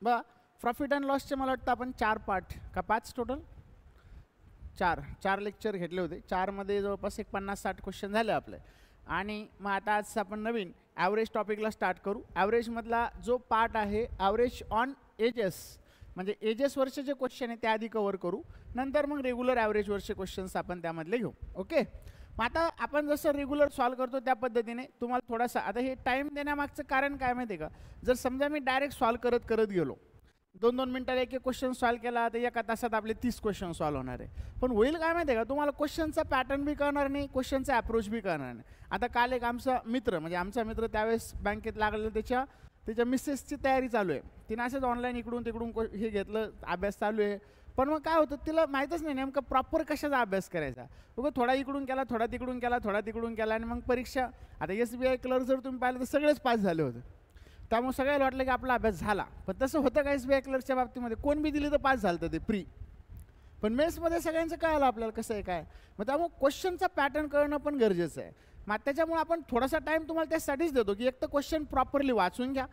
बघा profit and लॉसचे मला वाटतं आपण 4 पार्ट का 5 टोटल 4 लेक्चर घेतले होते. 4मध्ये जवळपास एक 50-60 क्वेश्चन झाले आपले. आणि मग आता आज आपण नवीन ॲव्हरेज टॉपिकला स्टार्ट करू. ॲव्हरेजमधला जो पार्ट आहे ॲव्हरेज ऑन एजेस, म्हणजे एजेसवरचे जे क्वेश्चन आहे ते आधी कवर करू, नंतर मग रेग्युलर ॲव्हरेजवरचे क्वेश्चन्स आपण त्यामधले घेऊ. ओके. मग आता आपण जसं रेग्युलर सॉल्व करतो त्या पद्धतीने तुम्हाला थोडासा आता हे टाईम देण्यामागचं कारण काय माहिती आहे का, जर समजा मी डायरेक्ट सॉल्व करत गेलो 2-2 मिनिटाला एक क्वेश्चन सॉल्व केला तर एका तासात आपले 30 क्वेश्चन सॉल्व होणार आहे. पण होईल काय माहिती आहे का, तुम्हाला क्वेश्चनचा पॅटर्न बी कळणार नाही, क्वेश्चनचा अप्रोच बी कळणार नाही. आता काल एक आमचा मित्र, म्हणजे आमचा मित्र त्यावेळेस बँकेत लागलेलं, त्याच्या मिसेसची तयारी चालू आहे. तिने असंच ऑनलाईन इकडून तिकडून हे घेतलं, अभ्यास चालू आहे. पण मग काय होतं तिला माहीतच नाही नेमकं प्रॉपर कशाचा अभ्यास करायचा. बघा थोडा इकडून केला, थोडा तिकडून केला, थोडा तिकडून केला, आणि मग परीक्षा आता SBI क्लर्क जर तुम्ही पाहिलं तर सगळेच पास झाले होते. त्यामुळे सगळ्याला वाटलं की आपला अभ्यास झाला. पण तसं होतं का SBI क्लर्कच्या बाबतीमध्ये, कोण बी दिली तर पास झालं ते प्री. पण मेन्समध्ये सगळ्यांचं कळलं आपल्याला कसं आहे काय. मग त्यामुळे क्वेश्चनचा पॅटर्न कळणं पण गरजेचं आहे. मग त्याच्यामुळे आपण थोडासा टाईम तुम्हाला त्यासाठीच देतो की एक तर क्वेश्चन प्रॉपरली वाचून घ्या,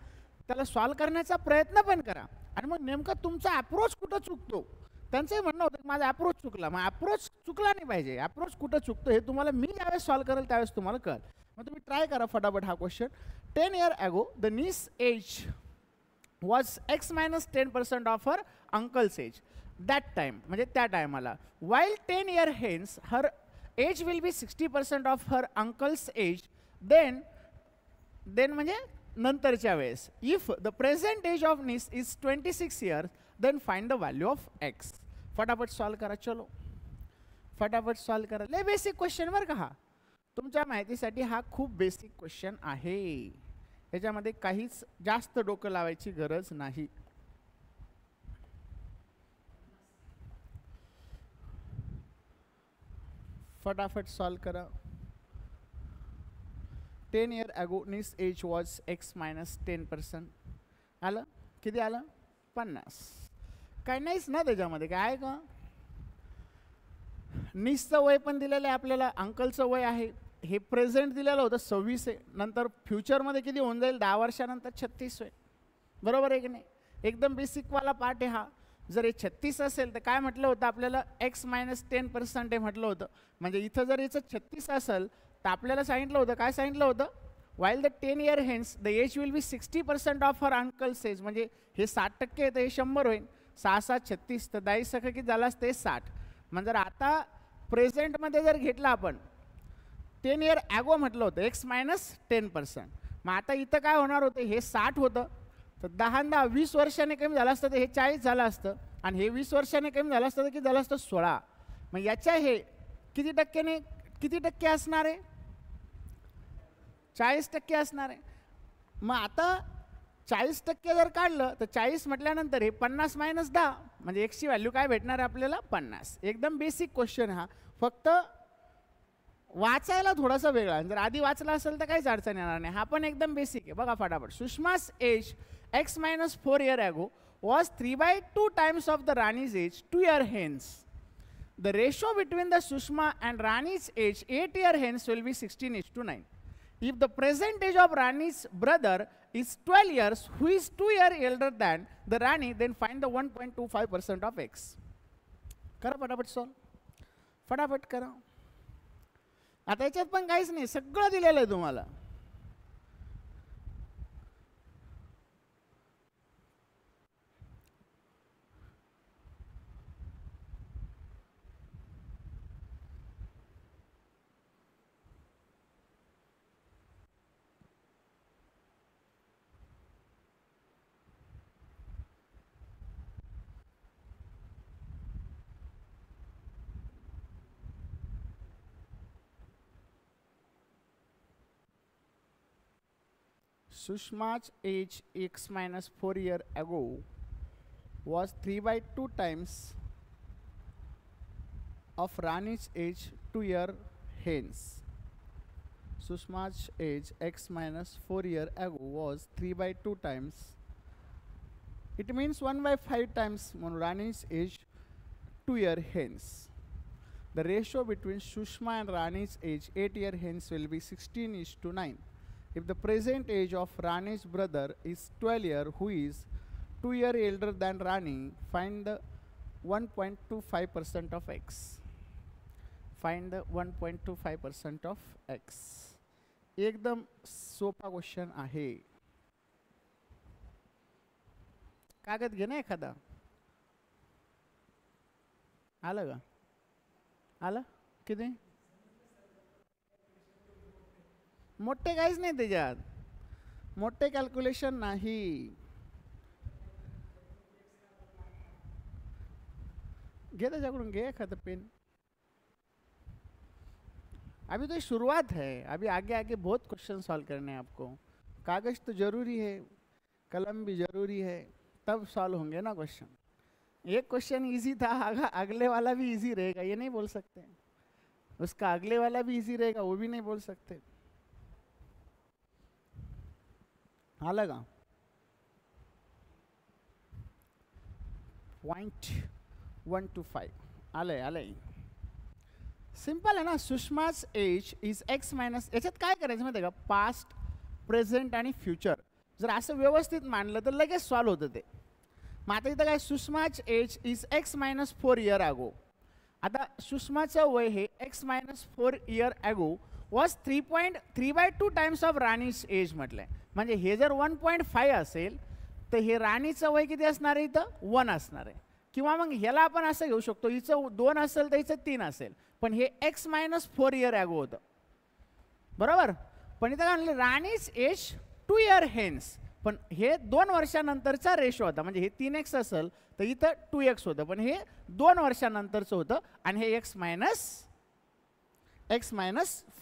त्याला सॉल्व करण्याचा प्रयत्न पण करा, आणि मग नेमकं तुमचा अप्रोच कुठं चुकतो. त्यांचंही म्हणणं होतं की माझा अप्रोच चुकला. मग अप्रोच चुकला नाही पाहिजे, अप्रोच कुठं चुकतो हे तुम्हाला मी ज्यावेळेस सॉल्व करेल त्यावेळेस तुम्हाला कळेल. मग तुम्ही ट्राय करा फटाफट हा question. 10 years ago, the niece's age was X minus 10% of her uncle's age. That time, म्हणजे त्या टायमाला. While 10 years hence, her age will be 60% of her uncle's age. Then म्हणजे नंतरच्या वेळेस. If the present age of niece is 26 years, then find the value of X. फटाफट solve करा. चलो फटाफट सॉल्व करा. लय बेसिक क्वेश्चन बरं का हा. तुमच्या माहितीसाठी हा खूप बेसिक क्वेश्चन आहे. याच्यामध्ये काहीच जास्त डोकं लावायची गरज नाही. फटाफट सॉल्व करा. 10 years ago niece age was X minus 10%. आलं किती आलं 50. काय नाहीच ना त्याच्यामध्ये, काय आहे का. निसचं वय पण दिलेलं आहे आपल्याला, अंकलचं वय आहे, हे प्रेझेंट दिलेलं होतं 26 आहे, नंतर फ्युचरमध्ये किती होऊन जाईल 10 वर्षानंतर 36 आहे. बरोबर आहे की नाही. एकदम बेसिकवाला पार्ट आहे हा. जर हे 36 असेल तर काय म्हटलं होतं आपल्याला, X minus 10% आहे म्हटलं होतं. म्हणजे इथं जर याचं 36 असेल तर आपल्याला सांगितलं होतं, काय सांगितलं होतं, while the 10 years hence the age will be 60% of her uncle's age. म्हणजे हे 60% आहे तर हे 100 होईल. 6-7-36 तर 10 सखं किती झालं असतं 60. म्हणजे आता प्रेझेंटमध्ये जर घेतलं आपण 10 years ago म्हटलं होतं X minus 10%. मग आता इथं काय होणार होतं, हे 60 होतं तर 10 20 वर्षाने कमी झालं असतं तर हे 40 झालं असतं, आणि हे 20 वर्षाने कमी झालं असतं तर किती झालं असतं 16. मग याच्या हे किती टक्क्याने किती टक्के असणार आहे, 40% असणार आहे. मग आता 40% जर काढलं तर 40 म्हटल्यानंतर हे 50 - 10 म्हणजे Xची व्हॅल्यू काय भेटणार आहे आपल्याला 50. एकदम बेसिक क्वेश्चन हा, फक्त वाचायला थोडासा वेगळा. जर आधी वाचला असेल तर काहीच अडचण येणार नाही. हा पण एकदम बेसिक आहे. बघा फटाफट. सुषमा's age X minus 4 years ago was 3/2 times of the Rani's age 2 years hence. The ratio between the Sushma and Rani's age 8 years hence will be 16:9. If the present age of Rani's brother is 12 years, who is 2 years elder than the Rani, then find the 1.25% of X. करा फटाफट solve. फटाफट करा. आता याच्यात पण काहीच नाही, सगळं दिलेलं आहे तुम्हाला. Sushma's age X minus 4 years ago was 3/2 times of Rani's age 2 years hence. Sushma's age X minus 4 years ago was 3/2 times. It means 1/5 times Rani's age 2 years hence. The ratio between Sushma and Rani's age 8 years hence will be 16:9. If the present age of Rani's brother is 12 years, who is 2 year elder than Rani, find the 1.25% of x. Find the 1.25% of x. एकदम सोपा question आहे. कागद घे ना एखादा. आलं का? आलं किती? मोठे काहीच नाही त्याच्यात, मोठे कॅल्क्युलेशन नाही. घे त्याच्याकडून, घे एखादं पेन. अभी तो शुरुआत है, अभी आगे आगे बहुत क्वेश्चन सॉल्व करने हैं आपको. कागज तो जरूरी है, कलम भी जरूरी है, तब सॉल्व होंगे ना क्वेश्चन. एक क्वेश्चन इजी था, अगले वाला भी इजी रहेगा ये नहीं बोल सकते. उसका अगले वाला भी इजी रहेगा वो भी नहीं बोल सकते. आला का? 0.125 आलंय आलंय. सिंपल आहे ना. सुषमाच एज इज एक्स मायनस. याच्यात काय करायचं माहिती आहे का? पास्ट, प्रेझेंट आणि फ्युचर जर असं व्यवस्थित मांडलं तर लगेच सॉल्व होतं ते. मग आता इथं काय? सुषमाच age is X minus 4 year ago. आता सुषमाचं वय हे X minus 4 year ago was 3.3/2 times of Rani's age म्हटलंय. म्हणजे हे जर 1.5 असेल तर हे राणीचं वय किती असणार आहे? इथं 1 असणार आहे. किंवा मग ह्याला आपण असं घेऊ शकतो, हिचं 2 असेल तर हिचं 3 असेल, पण हे एक्स मायनस 4 इयर ॲगो होतं. बरोबर. पण इथं काय म्हणलं? Rani's age 2 year hence. पण हे 2 वर्षानंतरचा रेशो होता. म्हणजे हे 3x असेल तर इथं 2x होतं, पण हे 2 वर्षानंतरचं होतं. आणि हे एक्स मायनस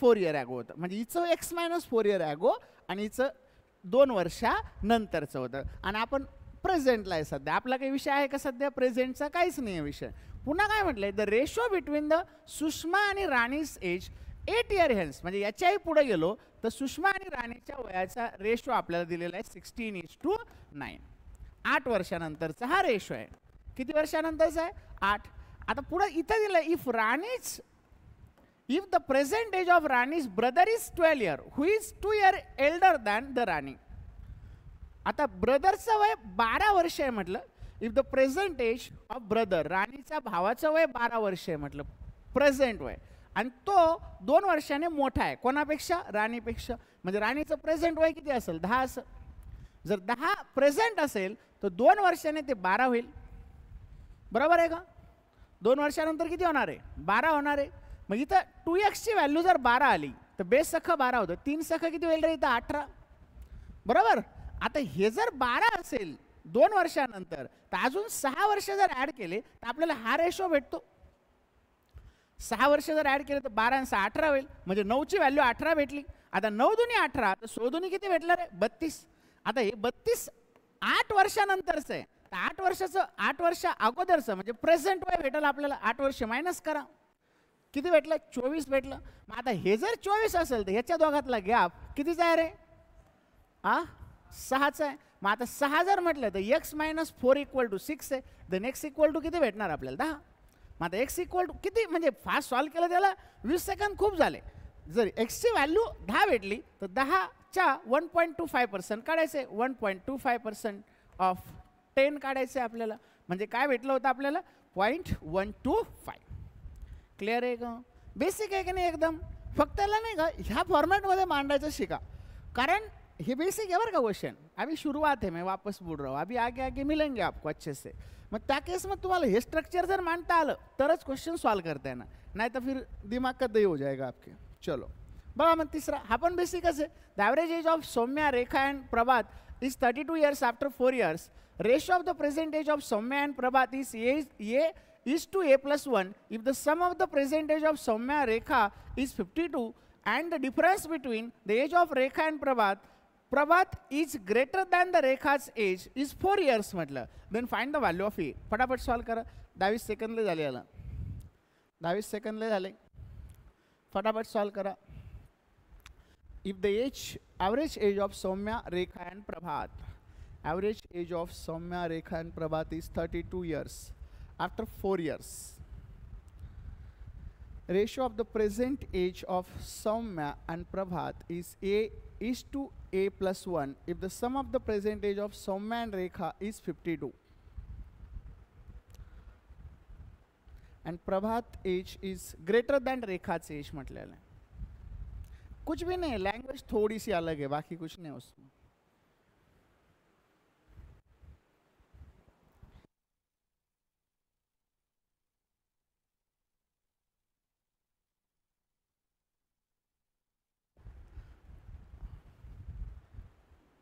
4 इयर ॲगो होतं. म्हणजे हिचं एक्स मायनस 4 इयर ॲगो आणि हिचं 2 वर्षानंतरचं होतं. आणि आपण प्रेझेंटला आहे सध्या. आपला काही विषय आहे का सध्या? प्रेझेंटचा काहीच नाही आहे विषय. पुन्हा काय म्हटलंय? The ratio between the Sushma आणि राणीज एज 8 इयर हेन्स. म्हणजे याच्याही पुढे गेलो तर सुषमा आणि राणीच्या वयाचा रेशो आपल्याला दिलेला आहे 16:9. 8 वर्षानंतरचा हा रेशो आहे. किती वर्षानंतरचा आहे? 8. आता पुढे इथं दिलं if the present age of Rani's brother is 12 year who is 2 year elder than the Rani. आता ब्रदरचं वय 12 वर्ष आहे म्हटलं. If the present age of brother, राणीच्या भावाचं वय 12 वर्ष आहे म्हटलं प्रेझेंट वय, आणि तो 2 वर्षाने मोठा आहे कोणापेक्षा? राणीपेक्षा. म्हणजे राणीचं प्रेझेंट वय किती असेल? 10 असेल. जर 10 प्रेझेंट असेल तर 2 वर्षाने ते 12 होईल. बरोबर आहे का? 2 वर्षानंतर किती होणार आहे? 12 होणार आहे. मग इथं 2x ची व्हॅल्यू जर 12 आली तर बेस सख 12 होतं. 3 सख किती होईल रे? इथं 18. बरोबर. आता हे जर 12 असेल 2 वर्षानंतर तर अजून 6 वर्ष जर ॲड केले तर आपल्याला हा रेशो भेटतो. 6 वर्ष जर ॲड केले तर 12 आणि 6 18 होईल. म्हणजे 9ची व्हॅल्यू 18 भेटली. आता 9 दुनी 18 तर 16 दुनी किती भेटलं रे? 32. आता हे 32 8 वर्षानंतरचं आहे. तर 8 वर्ष अगोदरचं म्हणजे प्रेझेंट वय भेटेल आपल्याला. 8 वर्ष मायनस करा, किती भेटलं? 24 भेटलं. मग आता हे जर 24 असेल तर ह्याच्या दोघातला गॅप कितीचा आहे रे? 6चा आहे. मग आता 6 जर म्हटलं तर x मायनस 4 = 6 आहे. देन x = किती भेटणार आपल्याला? 10. मग आता x = किती? म्हणजे फास्ट सॉल्व केलं त्याला 20 सेकंद खूप झाले. जर x ची व्हॅल्यू 10 भेटली तर 10च्या 1.25% काढायचे. 1.25% ऑफ 10 काढायचे आपल्याला. म्हणजे काय भेटलं होतं आपल्याला? 0.125. क्लिअर आहे का? बेसिक आहे की नाही एकदम. फक्त त्याला नाही का ह्या फॉर्मॅटमध्ये मांडायचं शिका, कारण ये बेसिक है का क्वेश्चन. अभी शुरुआत है, मैं वापस बोल रहा हूँ. अभी आगे आगे मिलेंगे आपको अच्छे से. मग त्या केस में तुम्हाला हे स्ट्रक्चर जर मांडता आलं तरच क्वेश्चन सॉल्व करता येणार, नाही तर फिर दिमाग का दही हो जाएगा आपके. चलो बघा मग तिसरा हा पण बेसिकच आहे. The average age of Saumya, Rekha and Prabhat is 32 years after 4 years. Ratio of the present age of Saumya and Prabhat is is to a+1 if the sum of the present age of Soumya Rekha is 52 and the difference between the age of Rekha and Prabhat is greater than the Rekha's age is 4 years म्हटलं. Then find the value of A. फटाफट solve करा. 22 सेकंदले झाले याला. 22 सेकंदले झाले. फटाफट solve करा. If the average age of Soumya, Rekha and Prabhat is 32 years. After 4 years, ratio of the present age of Soumya and Prabhat is A is to a plus 1 if the sum of the percentage of Soumya and Rekha is 52 and Prabhat age is greater than Rekha's age म्हटलेलं आहे. कुछ भी नहीं, language थोड़ी C अलग है, बाकी कुछ नहीं उसमें.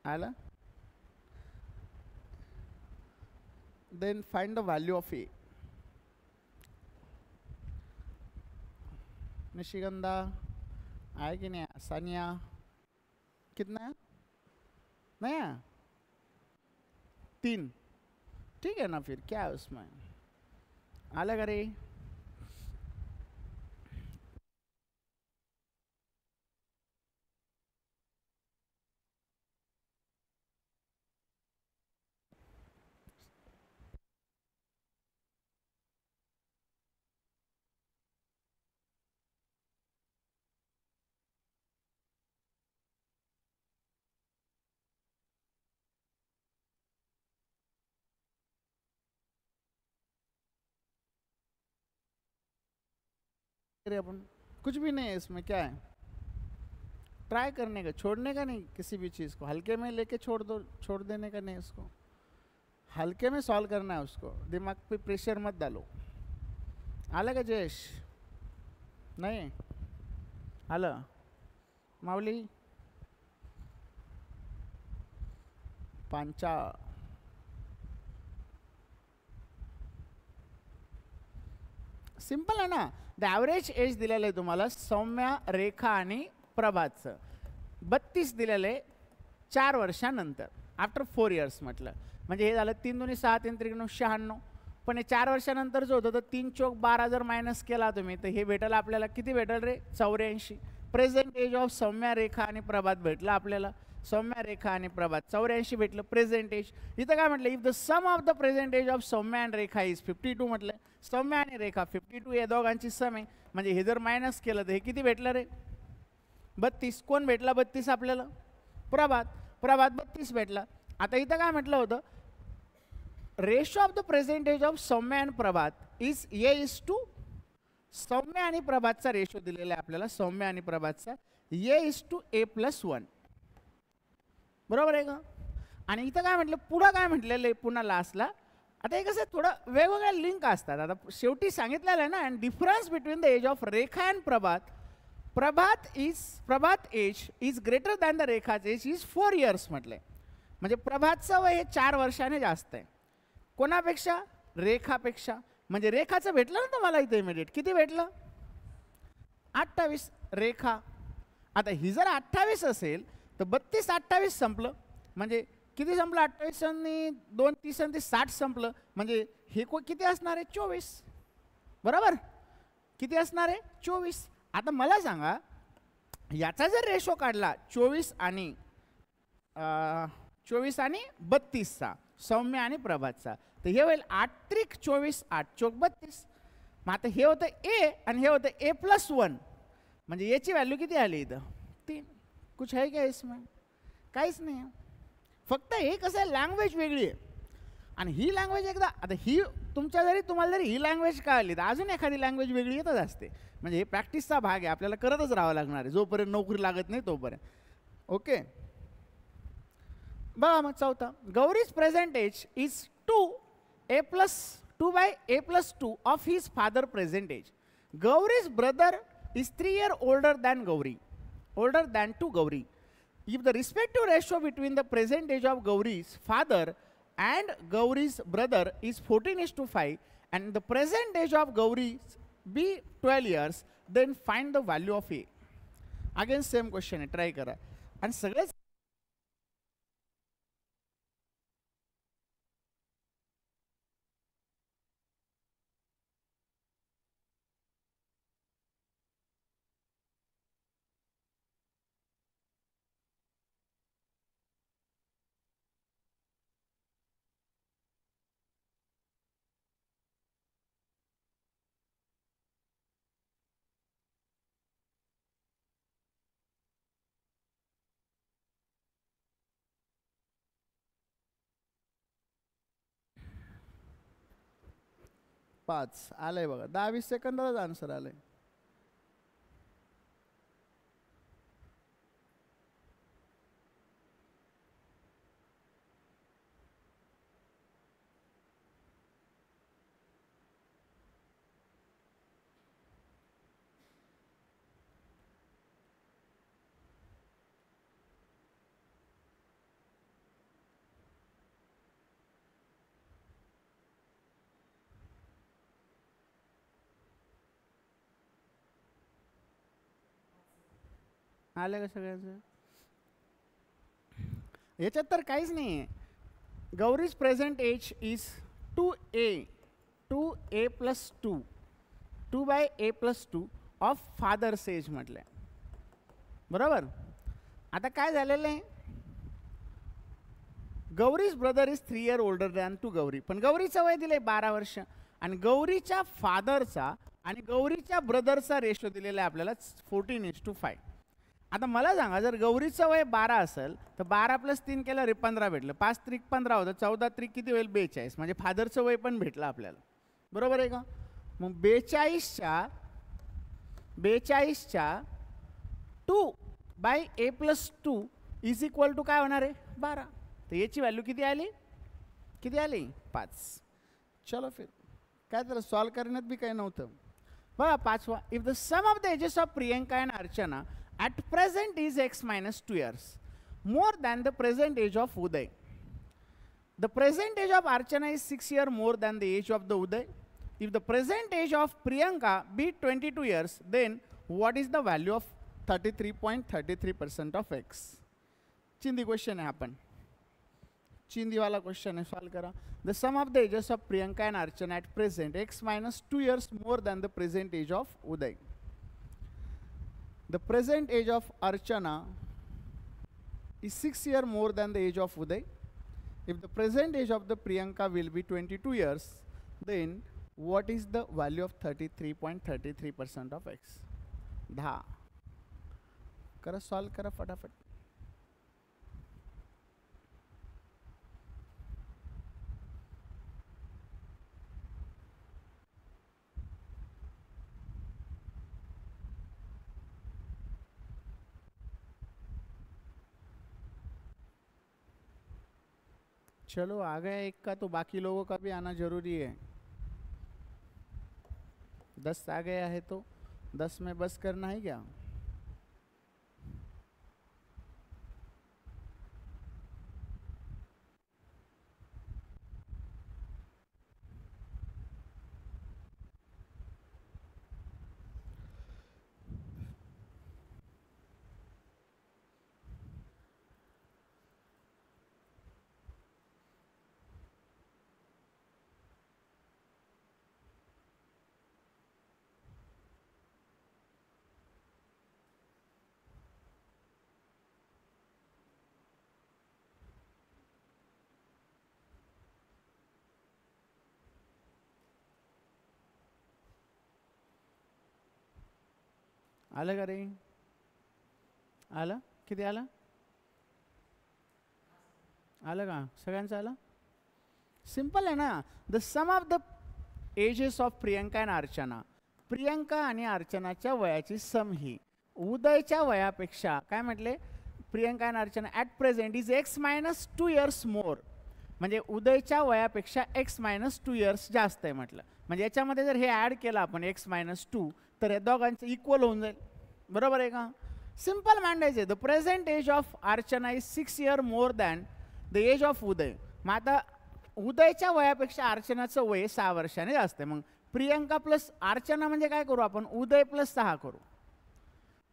आला? Then find the value of A. निशिगंधा आए कि नहीं? सानिया कितना है? नहीं है? 3. ठीक है ना, फिर क्या है उसमें? अलग अरे अपन कुछ भी नहीं है इसमें. क्या है? ट्राई करने का, छोड़ने का नहीं. किसी भी चीज़ को हल्के में लेके छोड़ दो, छोड़ देने का नहीं. उसको हल्के में सॉल्व करना है. उसको दिमाग पे प्रेशर मत डालो. आलं का जयेश? नहीं आलं? माऊली पांचा सिंपल आहे ना. द ॲव्हरेज एज दिलेलं आहे तुम्हाला सौम्या, रेखा आणि प्रभातचं. 32 दिलेलं आहे 4 वर्षानंतर, आफ्टर 4 इयर्स म्हटलं. म्हणजे हे झालं 3 दुनी 6 3 त्रिक 96. पण हे 4 वर्षानंतर जो होतं तर 3 चौक 12 जर मायनस केला तुम्ही तर हे भेटेल आपल्याला. किती भेटेल रे? 84. प्रेझेंट एज ऑफ सौम्या, रेखा आणि प्रभात भेटलं आपल्याला. सौम्या, रेखा आणि प्रभात 84 भेटलं प्रेझेंट एज. इथं काय म्हटलं? If the sum of the present age of Saumya and Rekha is 52 म्हटलं. सौम्या आणि रेखा 52 या दोघांची सम आहे. म्हणजे हे जर मायनस केलं तर हे किती भेटलं रे? 32. कोण भेटला 32 आपल्याला? प्रभात. प्रभात 32 भेटला. आता इथं काय म्हटलं होतं? Ratio of the present age of Saumya and Prabhat is A is two. Saumya आणि प्रभातचा रेशो दिलेला आहे आपल्याला. सौम्या आणि प्रभातचा A is two A plus 1. बरोबर आहे का? आणि इथं काय म्हटलं? पुढं काय म्हटलेलं आहे पुन्हा लास्टला? आता हे कसं थोडं वेगवेगळ्या लिंक असतात. आता शेवटी सांगितलेलं आहे ना. And difference between the age of Rekha and Prabhat. Prabhat age is greater than the Rekha's age is 4 years म्हटलंय. म्हणजे प्रभातचं वय हे 4 वर्षाने जास्त आहे. कोणापेक्षा? रेखापेक्षा. म्हणजे रेखाचं भेटलं ना तुम्हाला इथे इमिडिएट. किती भेटलं? 28. रेखा आता ही जर 28 असेल तर 32 28 संपलं. म्हणजे किती संपलं? 28 आणि 2 30 आणि 60 संपलं. म्हणजे हे किती असणार आहे? 24. बरोबर? किती असणार आहे? 24. आता मला सांगा, याचा जर रेशो काढला 24 आणि 32चा सौम्य आणि प्रभातचा तर हे होईल 8 त्रिक 24 8 चौक 32. मग आता हे होतं ए आणि हे होतं ए प्लस 1. म्हणजे याची व्हॅल्यू किती आली इथं? 3. कुछ है क्या इसमें? काहीच नाही. फक्त हे कसं आहे, लँग्वेज वेगळी आहे. आणि ही लँग्वेज एकदा आता ही तुम्हाला जरी ही लँग्वेज कळली तर अजून एखादी लँग्वेज वेगळी येतच असते. म्हणजे हे प्रॅक्टिसचा भाग आहे. आपल्याला करतच राहावं लागणार आहे जोपर्यंत नोकरी लागत नाही तोपर्यंत. ओके. बघा मग चौथा. Gauri's present age is 2 of his father present age. Gauri's brother is 3 years older than to Gauri. If the respective ratio between the present age of Gauri's father and Gauri's brother is 14:5 and the present age of Gauri's be 12 years, then find the value of A. Again same question आहे, try करा. आणि सगळेच 5 आलंय बघा. 10-20 सेकंदालाच answer आलंय. आलं का सगळ्यांचं? याच्यात तर काहीच नाही आहे. Gauri's present age is 2a plus 2 2/a+2 of father's age म्हटलं आहे. बरोबर. आता काय झालेलं आहे, Gauri's brother is 3 years older than to Gauri, पण गौरीचं वय दिलंय 12 वर्ष आणि गौरीच्या फादरचा आणि गौरीच्या ब्रदरचा रेशो दिलेला आहे आपल्याला 14:5. आता मला सांगा, जर गौरीचं वय 12 असेल तर 12 + 3 केलं रे 15 भेटलं. 5 त्रिक 15 होतं, 14 त्रिक किती होईल 42. म्हणजे फादरचं वय पण भेटलं आपल्याला. बरोबर आहे का? मग 42च्या 2/a+2 इज इक्वल टू काय होणार आहे 12. तर याची व्हॅल्यू किती आली 5. चलो फिर काय त्याला सॉल्व करण्यात बी काही नव्हतं. बघा 5वा, if the sum of the ages of Priyanka and Archana at present is x minus 2 years more than the present age of Uday. The present age of Archana is 6 years more than the age of the Uday. If the present age of Priyanka be 22 years, then what is the value of 33.33% of x? चिंदी question है अपन. चिंदी वाला question है, solve करा. The sum of the ages of Priyanka and Archana at present x minus 2 years more than the present age of Uday. The present age of Archana is 6 years more than the age of Uday. If the present age of the Priyanka will be 22 years, then what is the value of 33.33% of x? 10. करा solve करा फटाफट. चलो आ गया एक का, तो बाकी लोगों का भी आना जरूरी है. 10 आ गया है तो 10 में बस करना है क्या? आलं का रे? आलं? किती आलं? आलं का सगळ्यांचं? आलं? सिंपल आहे ना. The sum of the ages of Priyanka and Archana, Priyanka आणि अर्चनाच्या वयाची सम ही उदयच्या वयापेक्षा काय म्हटले, Priyanka and Archana at present is x minus 2 years more. म्हणजे उदयच्या वयापेक्षा x minus 2 years जास्त आहे म्हटलं. म्हणजे याच्यामध्ये जर हे ॲड केलं आपण x minus 2 तर या दोघांचं इक्वल होऊन जाईल. बरोबर आहे का? सिंपल मांडायचं आहे. The present age of Archana is 6 years more than the age of Uday. मग आता उदयच्या वयापेक्षा अर्चनाचं वय 6 वर्षाने जास्त आहे. मग प्रियंका प्लस अर्चना म्हणजे काय करू आपण, उदय प्लस 6 करू.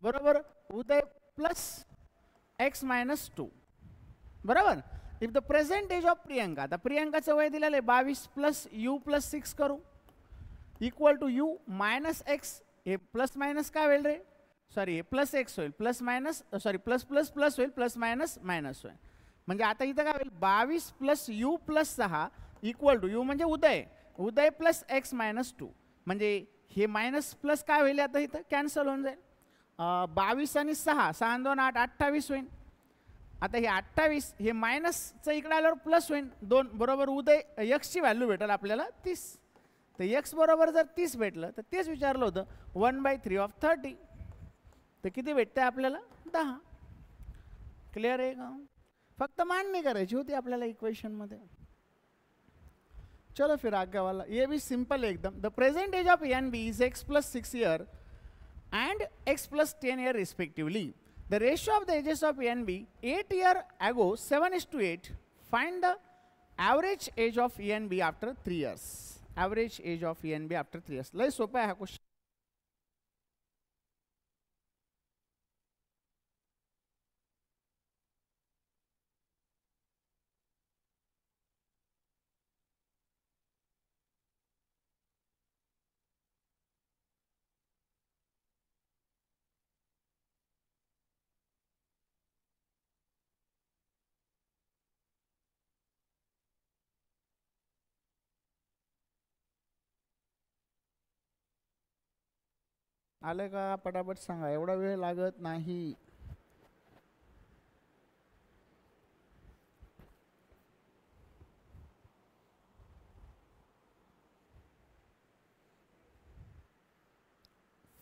बरोबर. Uday plus x minus 2. बरोबर. If the present age of Priyanka, आता प्रियंकाचं वय दिलेलं आहे 22 प्लस u प्लस 6 करू equal to u minus x. हे प्लस मायनस काय होईल रे, सॉरी हे प्लस x होईल, plus minus sorry plus plus plus होईल, प्लस मायनस मायनस होईल. म्हणजे आता इथं काय होईल 22 plus u plus 6 equal to u म्हणजे Uday, Uday plus x minus 2. म्हणजे हे मायनस प्लस काय होईल आता इथं कॅन्सल होऊन जाईल. 22 आणि 6 6 2 8 28 होईल. आता हे 28 हे मायनसचं इकडे आल्यावर प्लस होईल 2. बरोबर. उदय x ची व्हॅल्यू भेटेल आपल्याला 30. तर एक्स बरोबर जर 30 भेटलं तर तेच विचारलं होतं 1/3 तर किती भेटते आपल्याला 10. क्लिअर आहे का? फक्त मांडणी करायची होती आपल्याला इक्वेशनमध्ये. चलो फिर आगे वाला, ये भी सिंपल है एकदम. The present age of N B is x + 6 year and x + 10 year respectively. The ratio of the ages of NB 8 year ago 7:8. Find the average age of NB after 3 years. Average age of NB after 3 years. लय सोपा आहे हा question. आलं का? पटापट सांगा, एवढा वेळ लागत नाही.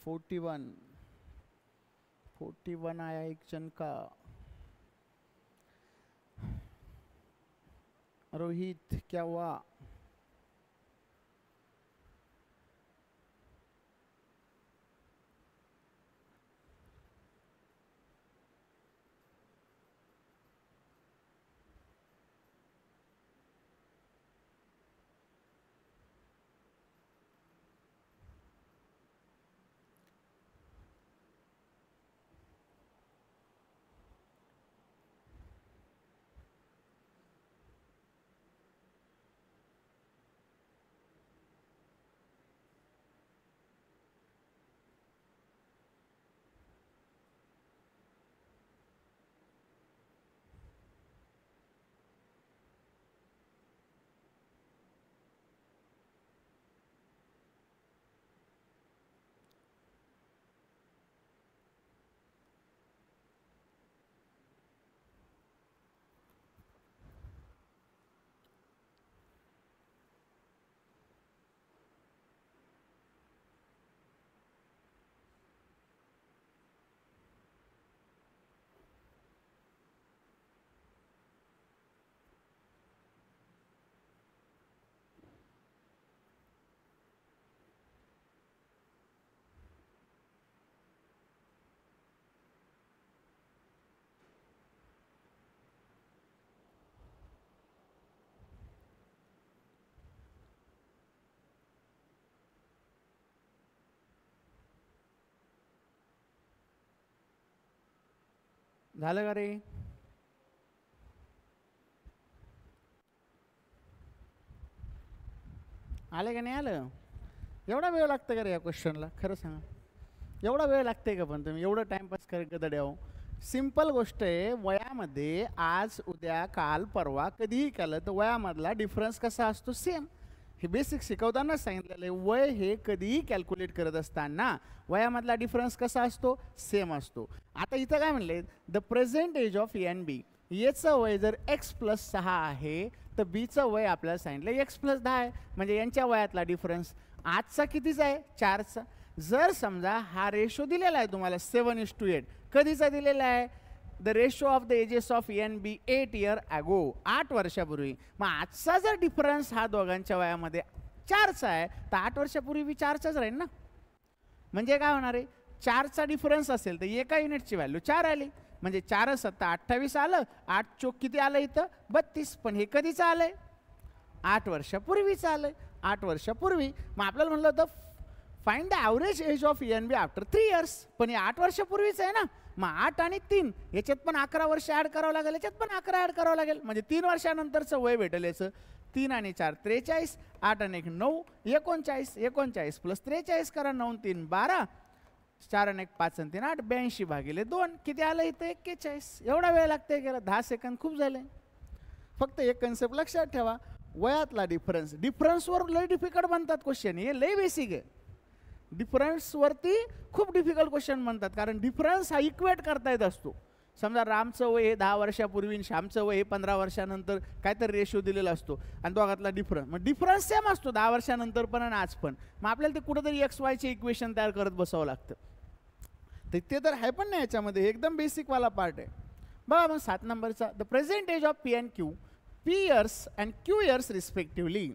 फोर्टी वन आया एक जन का. रोहित क्या हुआ? झालं का रे? आले का नाही आलं? एवढा वेळ लागतं का रे या क्वेश्चनला? खरं सांगा, एवढा वेळ लागते का? पण तुम्ही एवढं टाइमपास गदड्याव. सिंपल गोष्ट आहे. वयामध्ये आज उद्या काल परवा कधीही केलं तर वयामधला डिफरन्स कसा असतो? सेम. हे बेसिक शिकवताना सांगितलेलं आहे. वय हे कधीही कॅल्क्युलेट करत असताना वयामधला डिफरन्स कसा असतो? सेम असतो. आता इथं काय म्हणले? The present age of N B, याचं वय जर x + 6 आहे तर बीचं वय आपल्याला सांगितलं x + 10 आहे. म्हणजे यांच्या वयातला डिफरन्स आजचा कितीचा आहे? 4चा. जर समजा हा रेशो दिलेला आहे तुम्हाला 7:8, कधीचा दिलेला आहे? The ratio of the ages of N B 8 year ago, 8 वर्षापूर्वी. मग आजचा जर डिफरन्स हा दोघांच्या वयामध्ये 4चा आहे तर 8 वर्षापूर्वी बी 4चाच राहील ना. म्हणजे काय होणार आहे? 4चा डिफरन्स असेल तर एका युनिटची व्हॅल्यू 4 आली. म्हणजे 4 + 7 = 28 आलं. 8 × 4 किती आलं इथं? 32. पण हे कधीचं आलंय? 8 वर्षापूर्वीचं आलंय. 8 वर्षापूर्वी. मग आपल्याला म्हणलं होतं find the average age of N B after 3 years. पण हे 8 वर्षापूर्वीच आहे ना. मग 8 आणि 3 याच्यात पण 11 वर्ष ॲड करावं लागेल, याच्यात पण 11 ॲड करावं लागेल. म्हणजे 3 वर्षानंतरचं वय भेटेल याचं. 3 आणि 4 43, 8 आणि 1 9, 39. 39 + 43 करा, 9 × 3 12, 4 आणि 1 5 आणि 3 8, 82/2 किती आलं इथं? 41. एवढा वेळ लागते गेला? 10 सेकंद खूप झाले. फक्त एक कन्सेप्ट लक्षात ठेवा, वयातला डिफरन्सवर लय डिफिकल्ट बनतात क्वेश्चन. हे लय बेसिक आहे. डिफरन्सवरती खूप डिफिकल्ट क्वेश्चन म्हणतात, कारण डिफरन्स हा इक्वेट करता येत असतो. समजा रामचं वय हे 10 वर्षापूर्वी आणि श्यामचं वय हे 15 वर्षानंतर काहीतरी रेशो दिलेला असतो आणि दोघातला डिफरन्स, मग डिफरन्स सेम असतो 10 वर्षानंतर पण आणि आज पण. मग आपल्याला ते कुठंतरी एक्स वायचे इक्वेशन तयार करत बसावं लागतं. ते तर आहे पण नाही याच्यामध्ये, एकदम बेसिकवाला पार्ट आहे. बघा मग 7 नंबरचा, the present age of P and Q, P years and Q years respectively.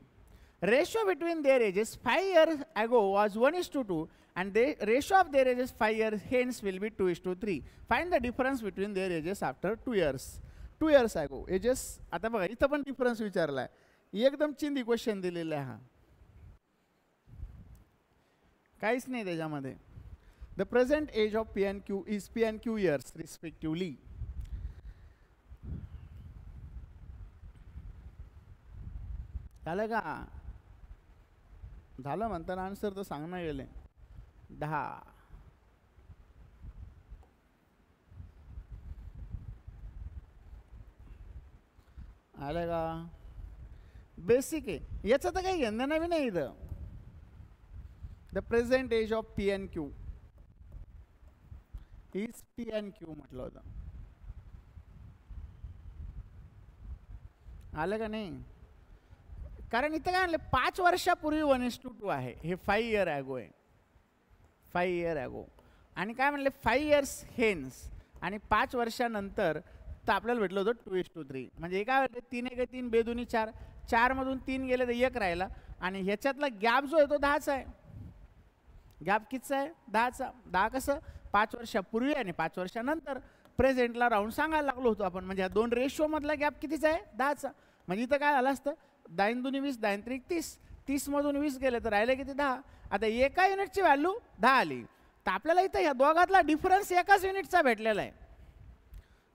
Ratio between their ages 5 years ago was 1:2 and the ratio of their ages 5 years hence will be 2:3. Find the difference between their ages after 2 years. 2 years ago ages. आता बघा इथं पण difference विचारलाय, एकदम चिंदी question दिलेला आहे हा, काहीच नाही त्याच्यामध्ये. The present age of P and Q is P and Q years respectively. झालं का? झालं म्हणताना आन्सर तर सांगणं गेले. 10. आलं का? बेसिक आहे, याचं तर काही घेणं नवीन नाही इथं. The present age of P and Q is P and Q म्हटलं होतं. आलं का नाही? कारण इथं काय म्हणलं 5 वर्षापूर्वी 1:2 आहे, हे 5 year ॲगो आहे, 5 year ॲगो. आणि काय म्हणले 5 years हेन्स, आणि 5 वर्षानंतर तर आपल्याला भेटलं होतं 2:3. म्हणजे काय वाटतं 3 1 3 बेदुनी 4, 4 मधून 3 गेले तर 1 राहिला, आणि ह्याच्यातला गॅप जो आहे तो 10चा आहे. गॅप कितीचा आहे? 10चा. 10 कसं? 5 वर्षापूर्वी आणि 5 वर्षानंतर. प्रेझेंटला राहून सांगायला लागलो होतो आपण, म्हणजे 2 रेशोमधला गॅप कितीचा आहे? 10चा. म्हणजे इथं काय आलं असतं 10 दुनी 20, 10 त्रिक 30, 30 मधून 20 गेले तर राहिले किती? 10. आता एका युनिटची व्हॅल्यू 10 आली, तर आपल्याला इथं ह्या दोघातला डिफरन्स एकाच युनिटचा भेटलेला आहे.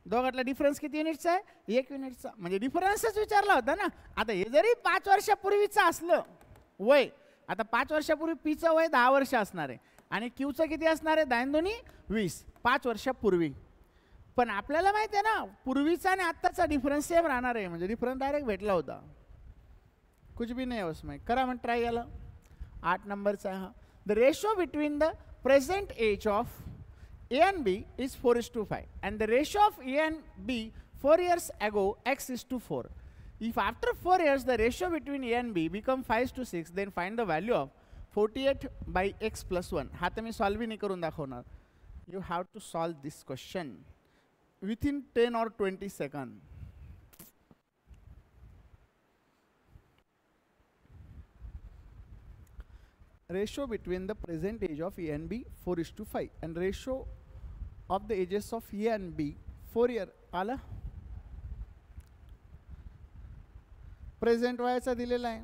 दोघातला डिफरन्स किती युनिटचा आहे? 1 युनिटचा. म्हणजे डिफरन्सच विचारला होता ना. आता हे जरी 5 वर्षापूर्वीचं असलं वय, आता 5 वर्षापूर्वी पीचं वय 10 वर्ष असणार आहे आणि क्यूचं किती असणार आहे? 10 दुनी 20, 5 वर्षापूर्वी. पण आपल्याला माहिती आहे ना पूर्वीचा आणि आत्ताचा डिफरन्स सेम राहणार आहे, म्हणजे डिफरन्स डायरेक्ट भेटला होता. कुछ भी नहीं है उसमें. करा मग ट्राय याला. 8 नंबरचा हा. The ratio between the present age of A and B is 4:5 and the ratio of A and B 4 years ago x is to 4. If after 4 years the ratio between A and B become 5:6, then find the value of 48 by x plus 1. हा तर मी solve नाही करून दाखवणार. You have to solve this question within 10 or 20 seconds. Ratio between the present age of A and B 4:5 and ratio of the ages of A and B 4 year. आला? Present वयाचा दिलेला आहे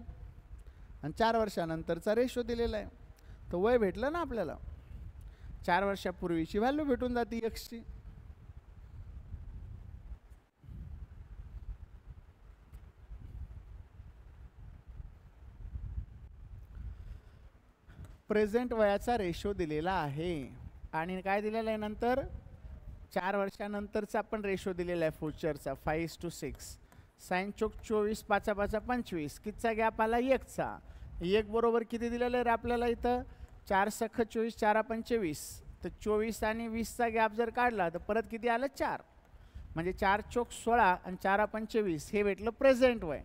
आणि 4 वर्षानंतरचा रेशो दिलेला आहे, तर वय भेटलं ना आपल्याला. 4 वर्षापूर्वीची व्हॅल्यू भेटून जाते एक्सची. प्रेझेंट वयाचा रेशो दिलेला आहे आणि काय दिलेलं आहे नंतर 4 वर्षानंतरचा पण रेशो दिलेला आहे फ्युचरचा 5:6. साइन चोक 24, 5 5 25, कितीचा गॅप आला? 1चा. 1 बरोबर किती दिलेलं आहे आपल्याला इथं? 4 सख 24, 4 25. तर 24 आणि 20चा गॅप जर काढला तर परत किती आलं? 4. म्हणजे 4 चोक 16 आणि 4 25 हे भेटलं प्रेझेंट वय.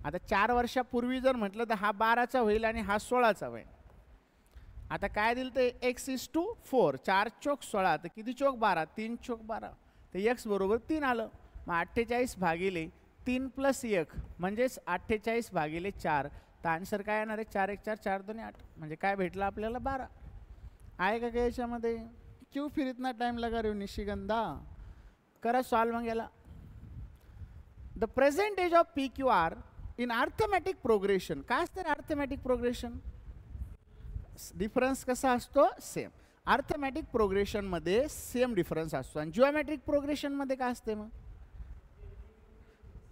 आता 4 वर्षापूर्वी जर म्हटलं तर हा 12चा होईल आणि हा 16चा होईल. आता काय दिलं ते x is to 4, 4 चोक 16, तर किती चोक 12, 3 चोक 12, तर x बरोबर 3 आलं. मग 48 भागिले 3 + 1 म्हणजेच 48 भागिले 4, तर आन्सर काय येणार आहे? 4 1 4, 4 2 8. म्हणजे काय भेटलं आपल्याला? 12. आहे का काय याच्यामध्ये? क्यों फिर इतना टाइम लगा रहे हो निशिगंधा? करा सॉल्व मग याला. The present age of P Q R in arithmetic progression. काय असतं अर्थमॅटिक प्रोग्रेशन? डिफरन्स कसा असतो? सेम. अर्थमॅटिक प्रोग्रेशनमध्ये सेम डिफरन्स असतो. आणि जिओमेट्रिक प्रोग्रेशनमध्ये काय असते मग?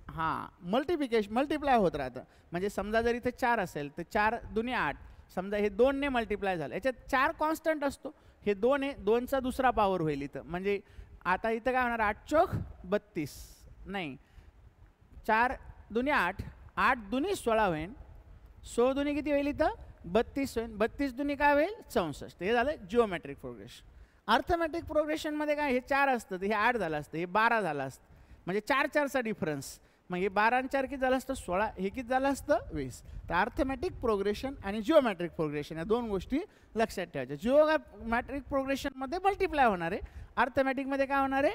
हां, मल्टिप्लाय होत राहतं. म्हणजे समजा जर इथे 4 असेल तर 4 दुनी 8, समजा हे 2 ने मल्टिप्लाय झालं, याच्यात 4 कॉन्स्टंट असतो, हे 2 आहे, 2चा दुसरा पॉवर होईल इथं. म्हणजे आता इथं काय होणार? 8 चोक 32 नाही, 4 दुनी 8, 8 दुनी 16 होईल, 16 दुनी किती होईल इथं? 32 होईल, 32 दुनी काय होईल? 64. हे झालं जिओमेट्रिक प्रोग्रेशन. अर्थमॅटिक प्रोग्रेशनमध्ये काय हे 4 असतं हे 8 झालं असतं, हे 12 झालं असतं, म्हणजे 4-4चा डिफरन्स. मग हे 12 आणि 4 किती झालं असतं 16, हे किती झालं असतं 20. तर अर्थमॅटिक प्रोग्रेशन आणि जिओमॅट्रिक प्रोग्रेशन या दोन गोष्टी लक्षात ठेवायच्या. जिओमॅट्रिक प्रोग्रेशनमध्ये मल्टिप्लाय होणार आहे, अर्थमॅटिकमध्ये काय होणार आहे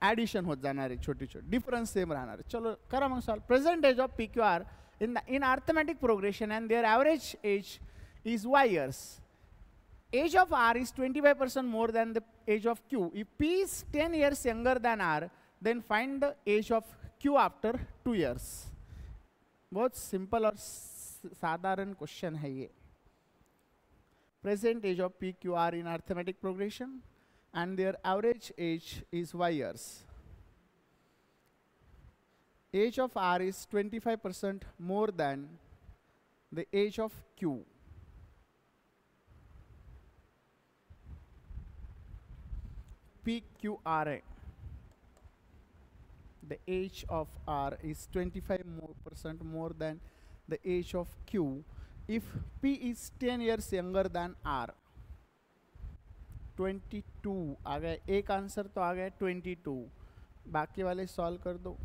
ॲडिशन होत जाणार आहे, छोटी छोटी डिफरन्स सेम राहणार आहे. चलो करा मग solve. Present age of P Q R in arithmetic progression and their average age is y years. Age of R is 25% more than the age of Q. If P is 10 years younger than R, then find the age of Q after 2 years. बहुत simple और साधारण question है ये. Present age of P Q R in arithmetic progression and their average age is y years. Age of R is 25% more than the age of Q. PQRA. The age of R is 25% more than the age of Q if P is 10 years younger than R. 22 आ गया, एक answer तो आ गया 22, बाकी वाले solve कर दो.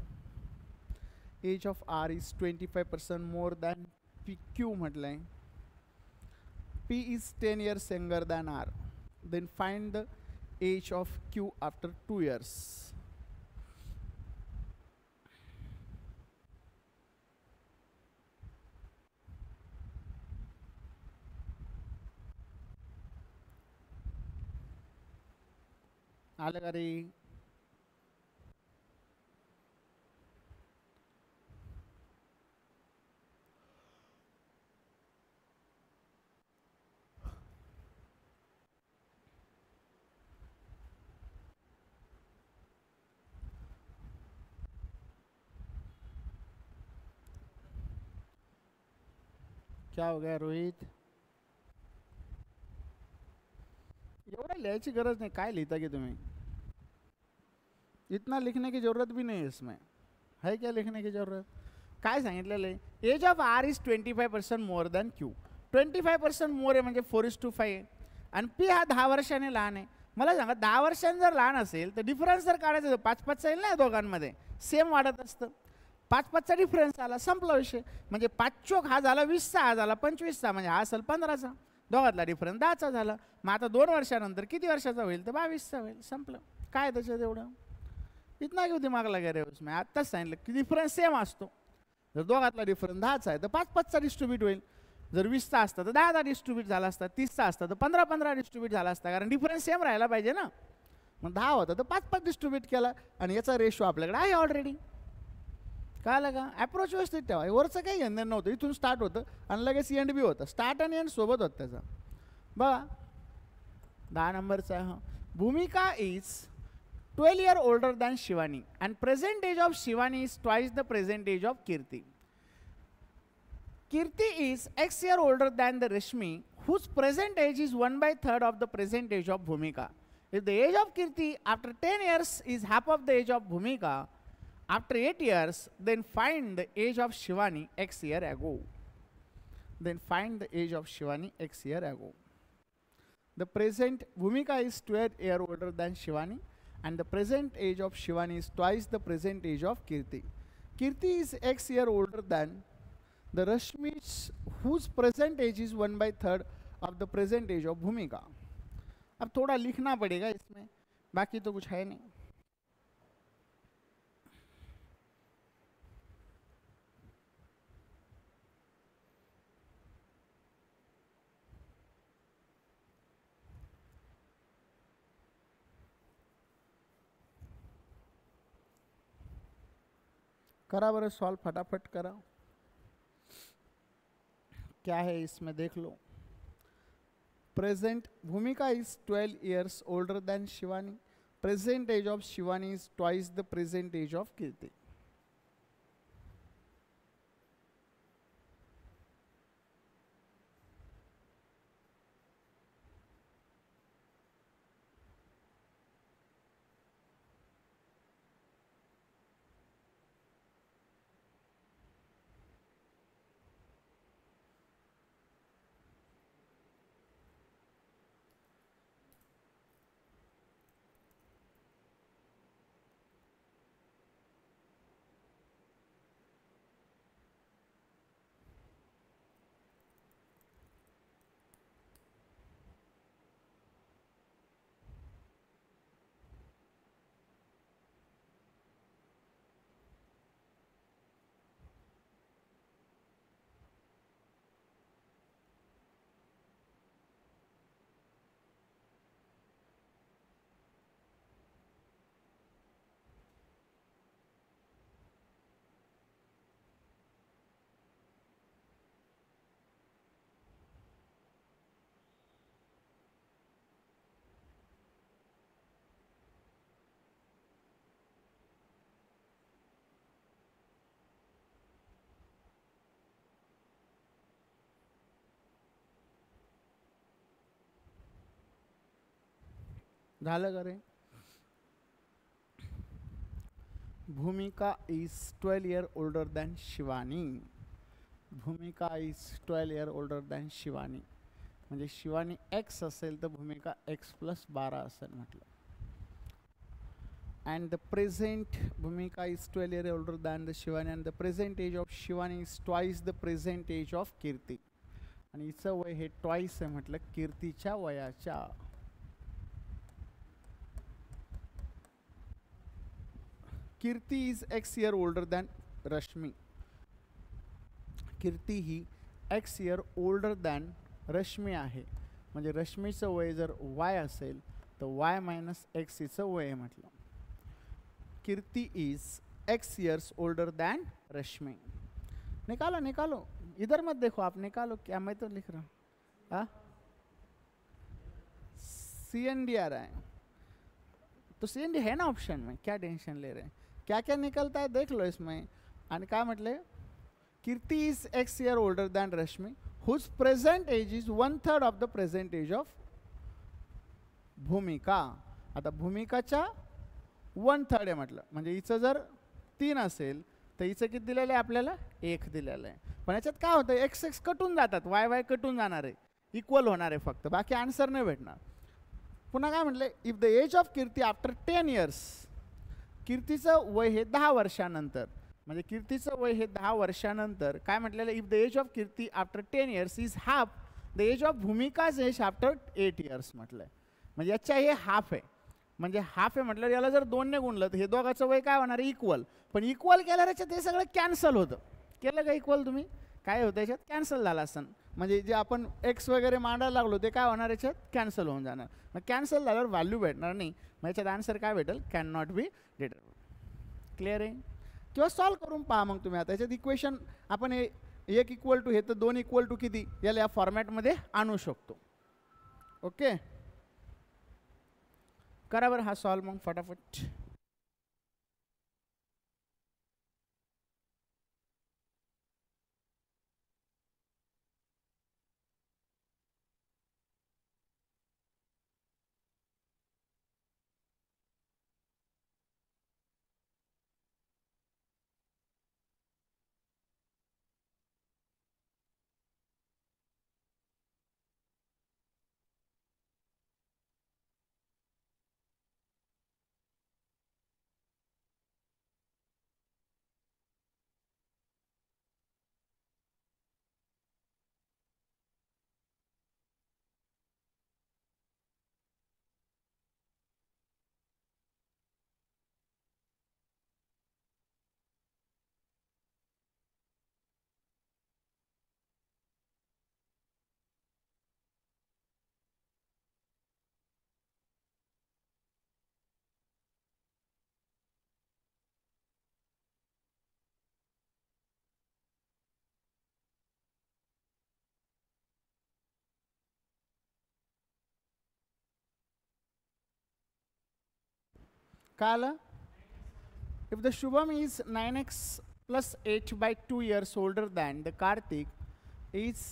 Age of R is 25% more than PQ म्हटलंय. P is 10 years younger than R. Then find the age of Q after 2 years. आलं का रे? क्या हो गया रोहित? एवढा लिहायची गरज नहीं, काय लिखता कि तुम्हें? इतना लिखने की जरूरत भी नहीं है इसमें. है क्या लिखने की जरूरत? काय सांगितलेलं आहे? Age of R is 25% more than Q. 25% more आहे म्हणजे 4:5 आहे, आणि पी हा 10 वर्षाने लहान आहे. मला सांगा 10 वर्षांनी जर लहान असेल तर डिफरन्स जर काढायचा तर 5-5 येईल ना दोघांमध्ये, सेम वाढत असतं. 5-5चा डिफरन्स आला, संपला विषय. म्हणजे 5 चोक हा झाला 20चा, हा झाला 25चा, म्हणजे हा असेल 15चा. दोघातला डिफरन्स 10चा झाला. मग आता 2 वर्षानंतर किती वर्षाचा होईल तर 22चा होईल. संपलं. काय त्याच्यात एवढं इतना क्यों दिमाग लगा रे उसमें? आत्ताच सांगितलं की डिफरन्स सेम असतो. जर दोघातला डिफरन्स 10चा आहे तर 5-5चा डिस्ट्रीब्यूट होईल. जर 20चा असता तर 10 डिस्ट्रीब्यूट झाला असता. 30चा असता तर 15-15 डिस्ट्रीब्यूट झाला असता, कारण डिफरन्स सेम राहायला पाहिजे ना. मग 10 होता तर 5-5 डिस्ट्रीब्यूट केला, आणि याचा रेशो आपल्याकडे आहे ऑलरेडी. कळलं का? अप्रोच व्यवस्थित ठेवा. वरचं काही घेणं नव्हतं, इथून स्टार्ट होतं आणि लगेच एंड बी होतं. स्टार्ट आणि एंड सोबत होतं त्याचा. बघा 10 नंबरचा आहे. भूमिका is 12 years older than Shivani, and present age of Shivani is twice the present age of Kirti. Kirti is X year older than the Rashmi, whose present age is 1/3 of the present age of Bhumika. If the age of Kirti after 10 years is half of the age of Bhumika after 8 years, then find the age of Shivani X year ago. Then find the age of Shivani X year ago. The present Bhumika is 12 years older than Shivani, and the present age of Shivani is twice the present age of Kirti. Kirti is X year older than the Rashmi, whose present age is 1/3 of the present age of Bhumika. अब थोड़ा लिखना पड़ेगा इसमें, बाकी तो कुछ है नहीं. करा बरं सॉल्व, फटाफट करा. क्या है इसमें देख लो. प्रेजेंट भूमिका is 12 years older than Shivani. Present age of Shivani is twice the present age of Kirti. झालं का रे? Bhumika is 12 years older than Shivani. Bhumika is 12 years older than Shivani. म्हणजे शिवानी x असेल तर भूमिका x + 12 असेल म्हटलं. And the present Bhumika is 12 years older than the Shivani, and the present age of Shivani is twice the present age of Kirti. आणि हिचं वय हे ट्वाइस आहे म्हटलं कीर्तीच्या वयाच्या. Kirti is x year older than Rashmi. Kirti ही x year older than Rashmi आहे. म्हणजे रश्मीचं वय जर y असेल तर y - x हिचं वय आहे म्हटलं. Kirti is x years older than Rashmi. निकालो निकालो, इधर मत देखो, आप निकालो. क्या मैं तो लिख रहा हूँ. CND आ रहा है तो CND है ना ऑप्शन में, क्या टेंशन ले रहे हैं. क्या क्या निकलता है देख लो इसमें. आणि काय म्हटले, Kirti is x year older than Rashmi whose present age is 1/3 of the present age of भूमिका. आता भूमिकाच्या 1/3 आहे म्हटलं, म्हणजे हिचं जर 3 असेल तर हिचं किती दिलेलं आहे आपल्याला, 1 दिलेलं आहे. पण याच्यात काय होतं, x कटून जातात, y कटून जाणार आहे, इक्वल होणार आहे फक्त, बाकी आन्सर नाही भेटणार. पुन्हा काय म्हटलं, if the age of Kirti after 10 years, कीर्तीचं वय हे 10 वर्षानंतर, म्हणजे कीर्तीचं वय हे 10 वर्षानंतर काय म्हटलेलं, if the age of Kirti after 10 years is half the age of Bhumika's age after 8 years म्हटलंय. म्हणजे याच्या हे हाफ आहे, म्हणजे हाफ आहे म्हटलं, याला जर 2 ने गुणलं तर हे दोघांचं वय काय होणार आहे, इक्वल. पण इक्वल केल्यावर याच्यात हे सगळं कॅन्सल होतं. केलं का इक्वल तुम्ही, काय होतं याच्यात, कॅन्सल झालं असं. म्हणजे जे आपण एक्स वगैरे मांडायला लागलो ते काय होणार, याच्यात कॅन्सल होऊन जाणार. मग कॅन्सल झाल्यावर व्हॅल्यू भेटणार नाही, मग याच्यात आन्सर काय भेटेल, can not be determined. Clear आहे. किंवा सॉल्व करून पहा मग तुम्ही. आता याच्यात इक्वेशन आपण हे 1 = हे तर 2 = किती, याला या फॉर्मॅटमध्ये आणू शकतो. ओके, करा बरं हा सॉल्व मग फटाफट. काय आलं, if the Shubham is 9x plus 8 by 2 years older than the Karthik is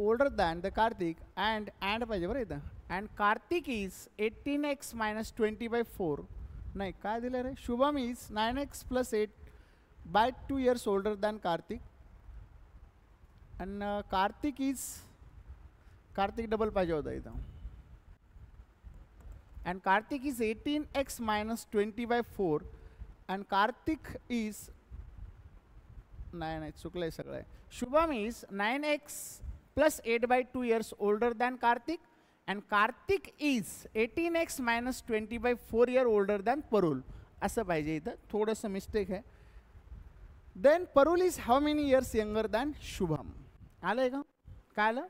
older than the Karthik and पाहिजे बरं इथं, and Karthik is 18x minus 20 by 4. नाही काय दिलं रे, Shubham is 9x plus 8 by 2 years older than Karthik and Karthik double पाहिजे होता इथं, and Karthik is 18x minus 20 by 4 and Karthik is नाही चुकलंय सगळं आहे. Shubham is 9x plus 8 by 2 years older than Karthik and Karthik is 18x minus 20 by 4 year older than Parul. असं पाहिजे इथं, थोडंसं मिस्टेक आहे. Then Parul is how many years younger than Shubham. आलंय का, काय आलं.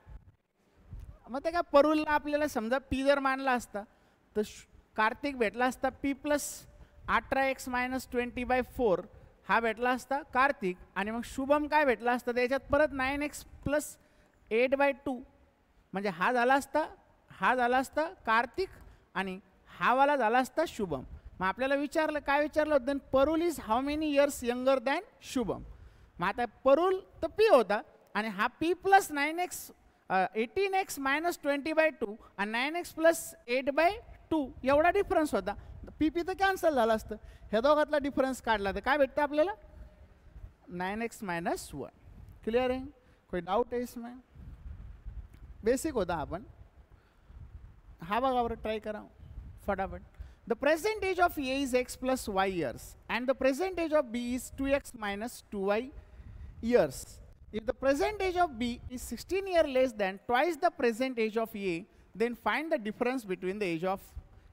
मग ते काय परुलला आपल्याला समजा पी जर मानला असता तर कार्तिक भेटला असता p plus 18x minus 20 by 4 हा भेटला असता कार्तिक, आणि मग शुभम काय भेटला असता त्याच्यात परत 9x प्लस 8 by 2 म्हणजे हा झाला असता कार्तिक आणि हा वाला झाला असता शुभम. मग आपल्याला विचारलं काय विचारलं होतं, Parul is how many years younger than Shubham. मग आता परुल तर p होता आणि हा p plus 9x 18x minus 20 by 2 and 9x plus 8 by 2 एवढा डिफरन्स होता. पी पी तर कॅन्सल झालं असतं. ह्या दोघातला डिफरन्स काढला तर काय भेटतं आपल्याला 9x मायनस 1. क्लिअर आहे? कोई डाऊट आहे इसमें? बेसिक होता हा पण. हा बघा बरं, ट्राय करा फटाफट. The present age of A is x plus y years and the present age of B is 2x minus 2y years. If the present age of B is 16 years less than twice the present age of A, then find the difference between the age of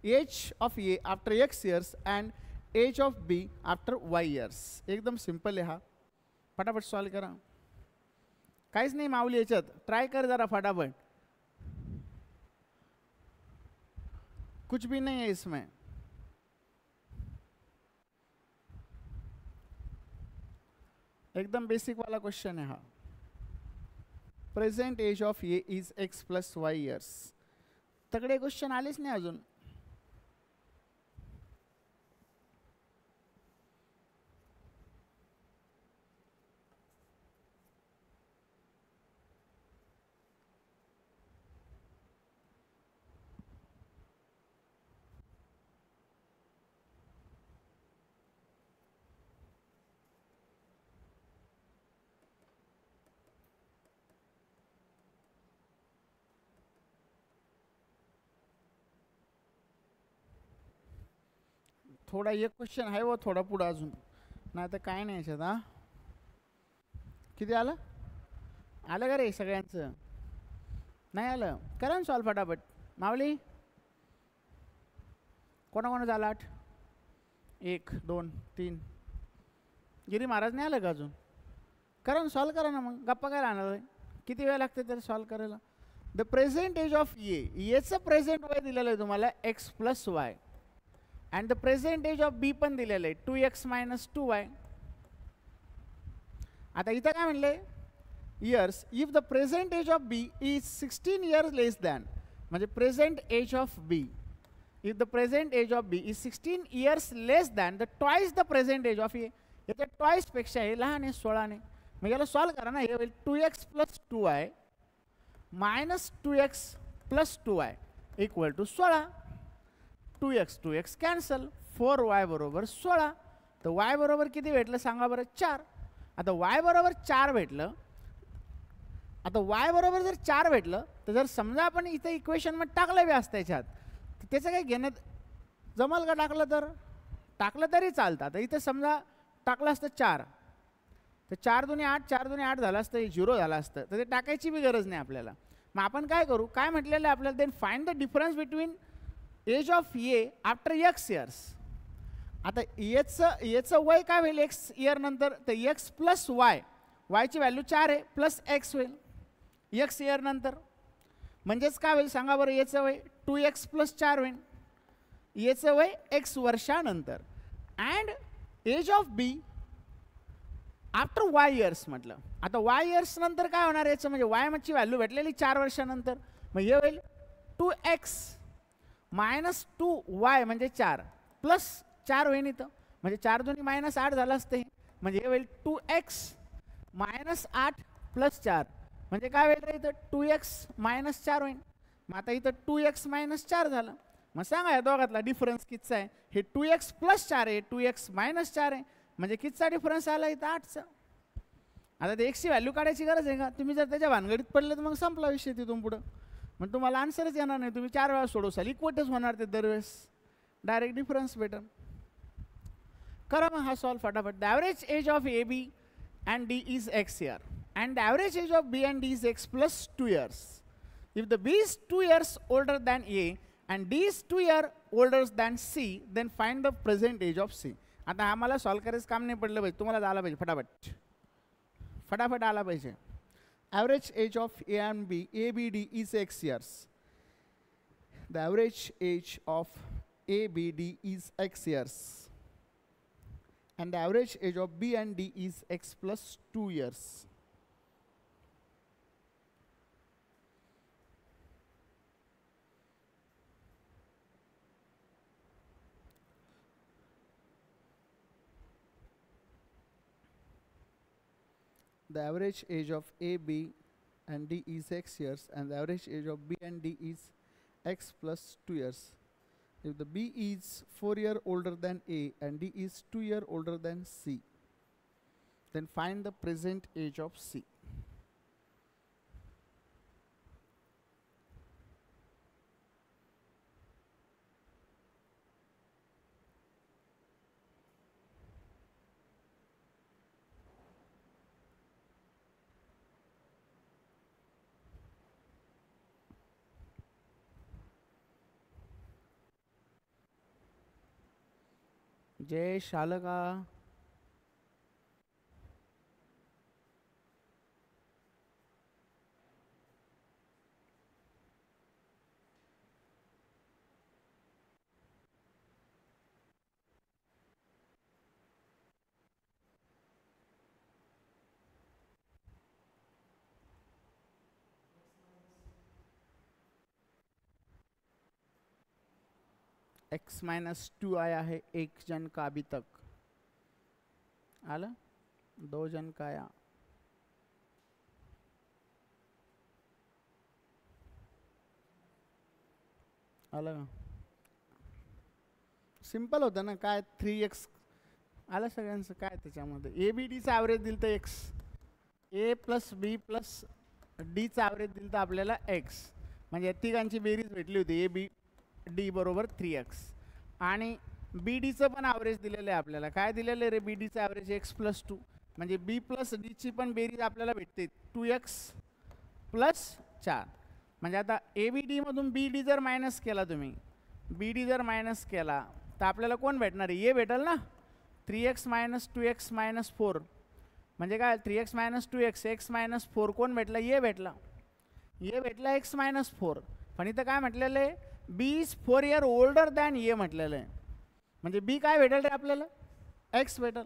A after x years and age of B after y years. एकदम simple आहे हा. फटाफट solve करा. काहीच नाही माऊली याच्यात. Try कर जरा फटाफट. कुछ भी नहीं है इसमें. एकदम बेसिक वाला क्वेश्चन है हा. Present age of A is X plus Y years. तगडे क्वेश्चन आलेच नाही अजून. थोडा एक क्वेश्चन आहे व थोडा पुढं अजून. नाही तर काय नाही याच्यात. हा किती आलं? आलं का रे सगळ्यांचं? नाही आलं? करा ना सॉल्व फटाफट. माऊली कोणाकोणाचं आलं? 8 1 2 3. गिरी महाराज नाही आलं का अजून? करा ना सॉल्व करा ना. मग गप्पा काय राहणार आहे? किती वेळ लागते तर सॉल्व करायला? द प्रेझेंट एज ऑफ ए, एचं प्रेझेंट वय दिलेलं आहे तुम्हाला x plus y and the present age of B पण दिलेलं आहे 2x minus 2y. आता इथं काय म्हणले? Years. If the present age of B is 16 years less than, म्हणजे present age of B, if the present age of B is 16 years less than the twice the present age of A. याच्या ट्वाइसपेक्षा हे लहान आहे 16ने. मग याला solve करा ना. हे होईल 2x plus 2y minus 2x plus 2y equal to 16. 2x cancel. 4y बरोबर 16. तर y बरोबर किती भेटलं सांगा बरं? 4. आता y बरोबर 4 भेटलं. आता y बरोबर जर 4 भेटलं तर जर समजा आपण इथं इक्वेशनमध्ये टाकलं बी असतं याच्यात तर त्याचं काही घेण्यात जमल का? टाकलं तरी चालतं. आता इथं समजा टाकलं असतं 4 तर 4 दुनी 8 4 दुनी 8 झालं असतं. 0 झालं असतं. तर ते टाकायची बी गरज नाही आपल्याला. मग आपण काय करू? काय म्हटलेलं आहे आपल्याला? Then find the difference between age of A after x years. आता याचं वय काय होईल x इयर नंतर? तर x प्लस वाय, वायची व्हॅल्यू 4 आहे, प्लस x होईल x इयर नंतर. म्हणजेच काय होईल सांगा बरं? याचं वय 2x प्लस 4 होईल. याचं वय x वर्षानंतर. And age of B after y years म्हटलं. आता y इयर्स नंतर काय होणार याचं? म्हणजे y ची व्हॅल्यू भेटलेली 4 वर्षानंतर. मग हे होईल 2x मायनस 2y म्हणजे 4 प्लस 4 होईल इथं. म्हणजे 4 दोन्ही मायनस 8 झालं असते. म्हणजे हे होईल 2x मायनस 8 प्लस 4 म्हणजे काय होईल रे इथं? 2x मायनस 4 होईल. मग आता इथं 2x मायनस 4 झालं. मग सांगा या दोघातला डिफरन्स कितीचा आहे? हे 2x प्लस 4 आहे, 2x मायनस 4 आहे, म्हणजे कितीचा डिफरन्स आला इथं? 8चा. आता ते एक्सची व्हॅल्यू काढायची गरज आहे का? तुम्ही जर त्याच्या भानगडीत पडले तर मग संपला विषय तिथून पुढं. मग तुम्हाला आन्सरच येणार नाही. तुम्ही 4 वेळा सोडवसाल, इक्वटच होणार ते दरवेळेस. डायरेक्ट डिफरन्स भेटेल. करा मग हा सॉल्व फटाफट. The average age of A B and D is x year and the average age of B and D is x plus 2 years. If the B is 2 years older than A and D is 2 years older than C, then find the present age of C. आता आम्हाला solve करायचं काम नाही पडलं पाहिजे, तुम्हाला आला पाहिजे फटाफट. फटाफट आला पाहिजे. Average age of A and B, ABD is x years. The average age of ABD is x years. And the average age of B and D is x plus 2 years. The average age of A, B and D is x years and the average age of B and D is x plus 2 years. if the B is 4 year older than A and D is 2 year older than C, then find the present age of C. Jai शालका. x-2 आया है 1 जन का अभी तक. आला 2 जन का आया. आला सिंपल होतं ना. काय 3x आलं सगळ्यांचं. काय त्याच्यामध्ये ए बी डीचं ॲव्हरेज दिलं तर एक्स, ए प्लस बी प्लस डीचं ॲव्हरेज दिलं तर आपल्याला एक्स, म्हणजे तिघांची बेरीज भेटली होती ए बी डी बरोबर 3x. आणि बी डीचं पण ॲव्हरेज दिलेलं आहे आपल्याला. काय दिलेलं आहे रे बी डीचं ॲव्हरेज x+2, म्हणजे बी प्लस डीची पण बेरीज आपल्याला भेटते 2x + 4. म्हणजे आता ए बी डीमधून बी डी जर मायनस केला तुम्ही, बी डी जर मायनस केला तर आपल्याला कोण भेटणार आहे? ए भेटेल ना. 3x - 2x - 4 म्हणजे काय 3x - 2x x - 4 कोण भेटला? ए भेटला. ए भेटला x - 4. पण इथं काय म्हटलेलं आहे? बी इज 4 year ओल्डर दॅन ए म्हटलेलं आहे. म्हणजे बी काय भेटेल रे आपल्याला? एक्स भेटेल.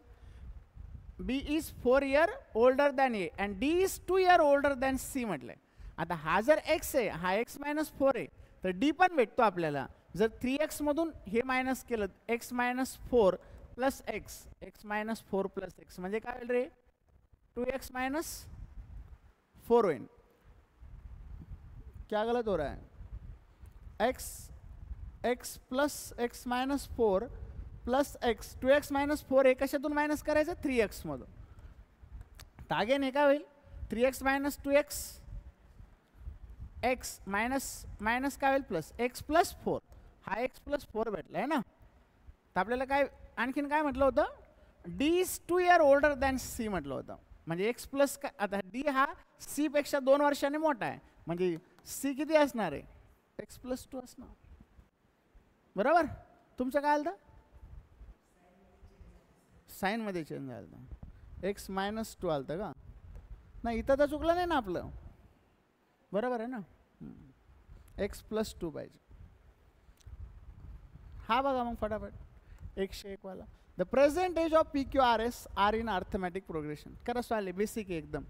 B is 4 year older than A and D is 2 year older than C म्हटलंय. आता हा जर एक्स आहे, हा x - 4 आहे, तर डी पण भेटतो आपल्याला. जर 3x मधून हे मायनस केलं x - 4 + x, x - 4 + x म्हणजे काय होईल रे? 2x - 4 होईल. क्या गलत हो रहा है? x + x - 4 + x 2x - 4 हे कशातून मायनस करायचं? 3x मधून. तर अगेन हे काय होईल? 3x - 2x x मायनस काय होईल? Plus x + 4. हा x + 4 भेटला आहे ना. तर आपल्याला काय आणखीन काय म्हटलं होतं? D is 2 year older than C म्हटलं होतं. म्हणजे x प्लस काय, आता डी हा सी पेक्षा 2 वर्षांनी मोठा आहे, म्हणजे सी किती असणार आहे? x + 2 असणार. बरोबर. तुमचं काय आलं? साईनमध्ये चेंज झालं. x - 2 आलं का? नाही, इथं तर चुकलं नाही ना आपलं. बरोबर आहे ना. x + 2 पाहिजे. हा बघा मग फटाफट 101 वाला. The present age of PQRS are in arithmetic progression. करा सॉल्व, बेसिक आहे एकदम.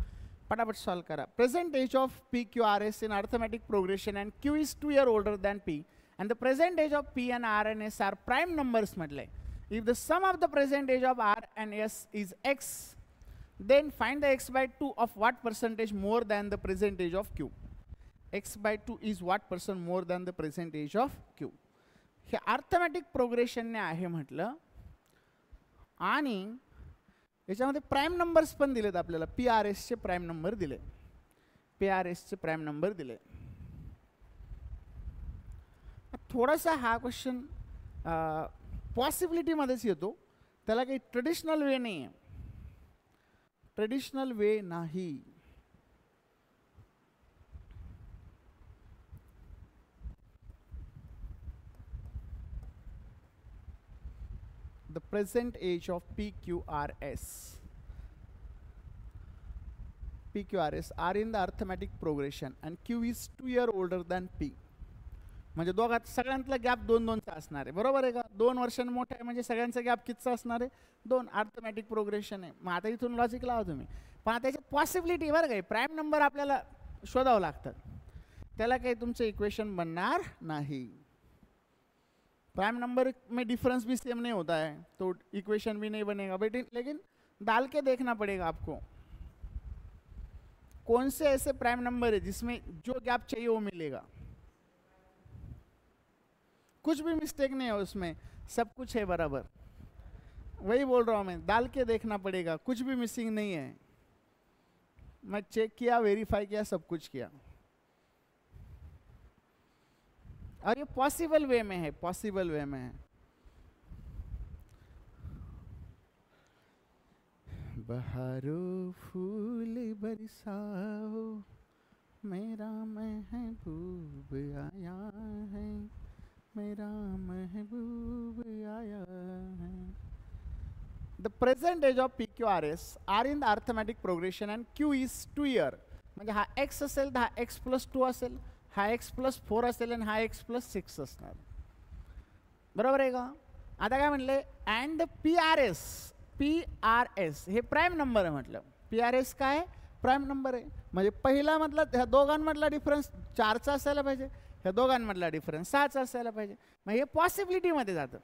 फटाफट सॉल्व करा. Present age of PQRS in arithmetic progression and Q is 2 year older than P and the present age of P and R and S are prime numbers म्हटलंय. If the sum of the present age of R and S is x, then find the x/2 of what percentage more than the present age of Q. x/2 is what % more than the present age of Q. हे arithmetic प्रोग्रेशनने आहे म्हटलं. आणि याच्यामध्ये prime numbers पण दिलेत आपल्याला. PRSचे prime number दिले, PRSचे prime number दिले. थोडासा हा क्वेश्चन पॉसिबिलिटीमध्येच येतो, त्याला काही ट्रेडिशनल वे नाही आहे. ट्रेडिशनल वे नाही. The present age of PQRS are in the arithmetic progression and Q is 2 year older than P. म्हणजे दोघात सगळ्यांतला गॅप 2-2चा असणार आहे. बरोबर आहे का? 2 वर्षांनी मोठा आहे म्हणजे सगळ्यांचा गॅप कितीचा असणार आहे? 2. अर्थमॅटिक प्रोग्रेशन आहे. मग आता इथून लॉजिक लावा तुम्ही. पण आता त्याच्यात पॉसिबिलिटी बरं काय, प्राईम नंबर आपल्याला शोधावं लागतात. त्याला काही तुमचं इक्वेशन बनणार नाही. प्राइम नंबर में डिफरेंस भी सेम नहीं होता है, तो इक्वेशन भी नहीं बनेगा बेटे. लेकिन डाल के देखना पड़ेगा आपको कौन से ऐसे प्राइम नंबर है जिसमें जो गैप चाहिए वो मिलेगा. कुछ भी मिस्टेक नहीं है उसमें, सब कुछ है बराबर। वही बोल रहा हूँ मैं, डाल के देखना पड़ेगा, कुछ भी मिसिंग नहीं है। मैं चेक किया, वेरीफाई किया, सब कुछ किया, और ये पॉसिबल वे में है, पॉसिबल वे में है। बहारों फूल बरसाओ, मेरा महबूब आया है, मेरा महबूब आया है। The percentage of PQRS are in the arithmetic progression and Q is 2 year. म्हणजे हा x असेल तर हा x+2 असेल, हा x+4 असेल आणि हा x+6 असणार, बरोबर आहे का? आता काय म्हणले, अँड PRS हे प्राईम नंबर आहे म्हटलं. PRS काय प्राईम नंबर आहे, म्हणजे पहिला मधला ह्या दोघांमधला डिफरन्स 4चा असायला पाहिजे, ह्या दोघांमधला डिफरन्स 6चा असायला पाहिजे. मग हे पॉसिबिलिटीमध्ये जातं.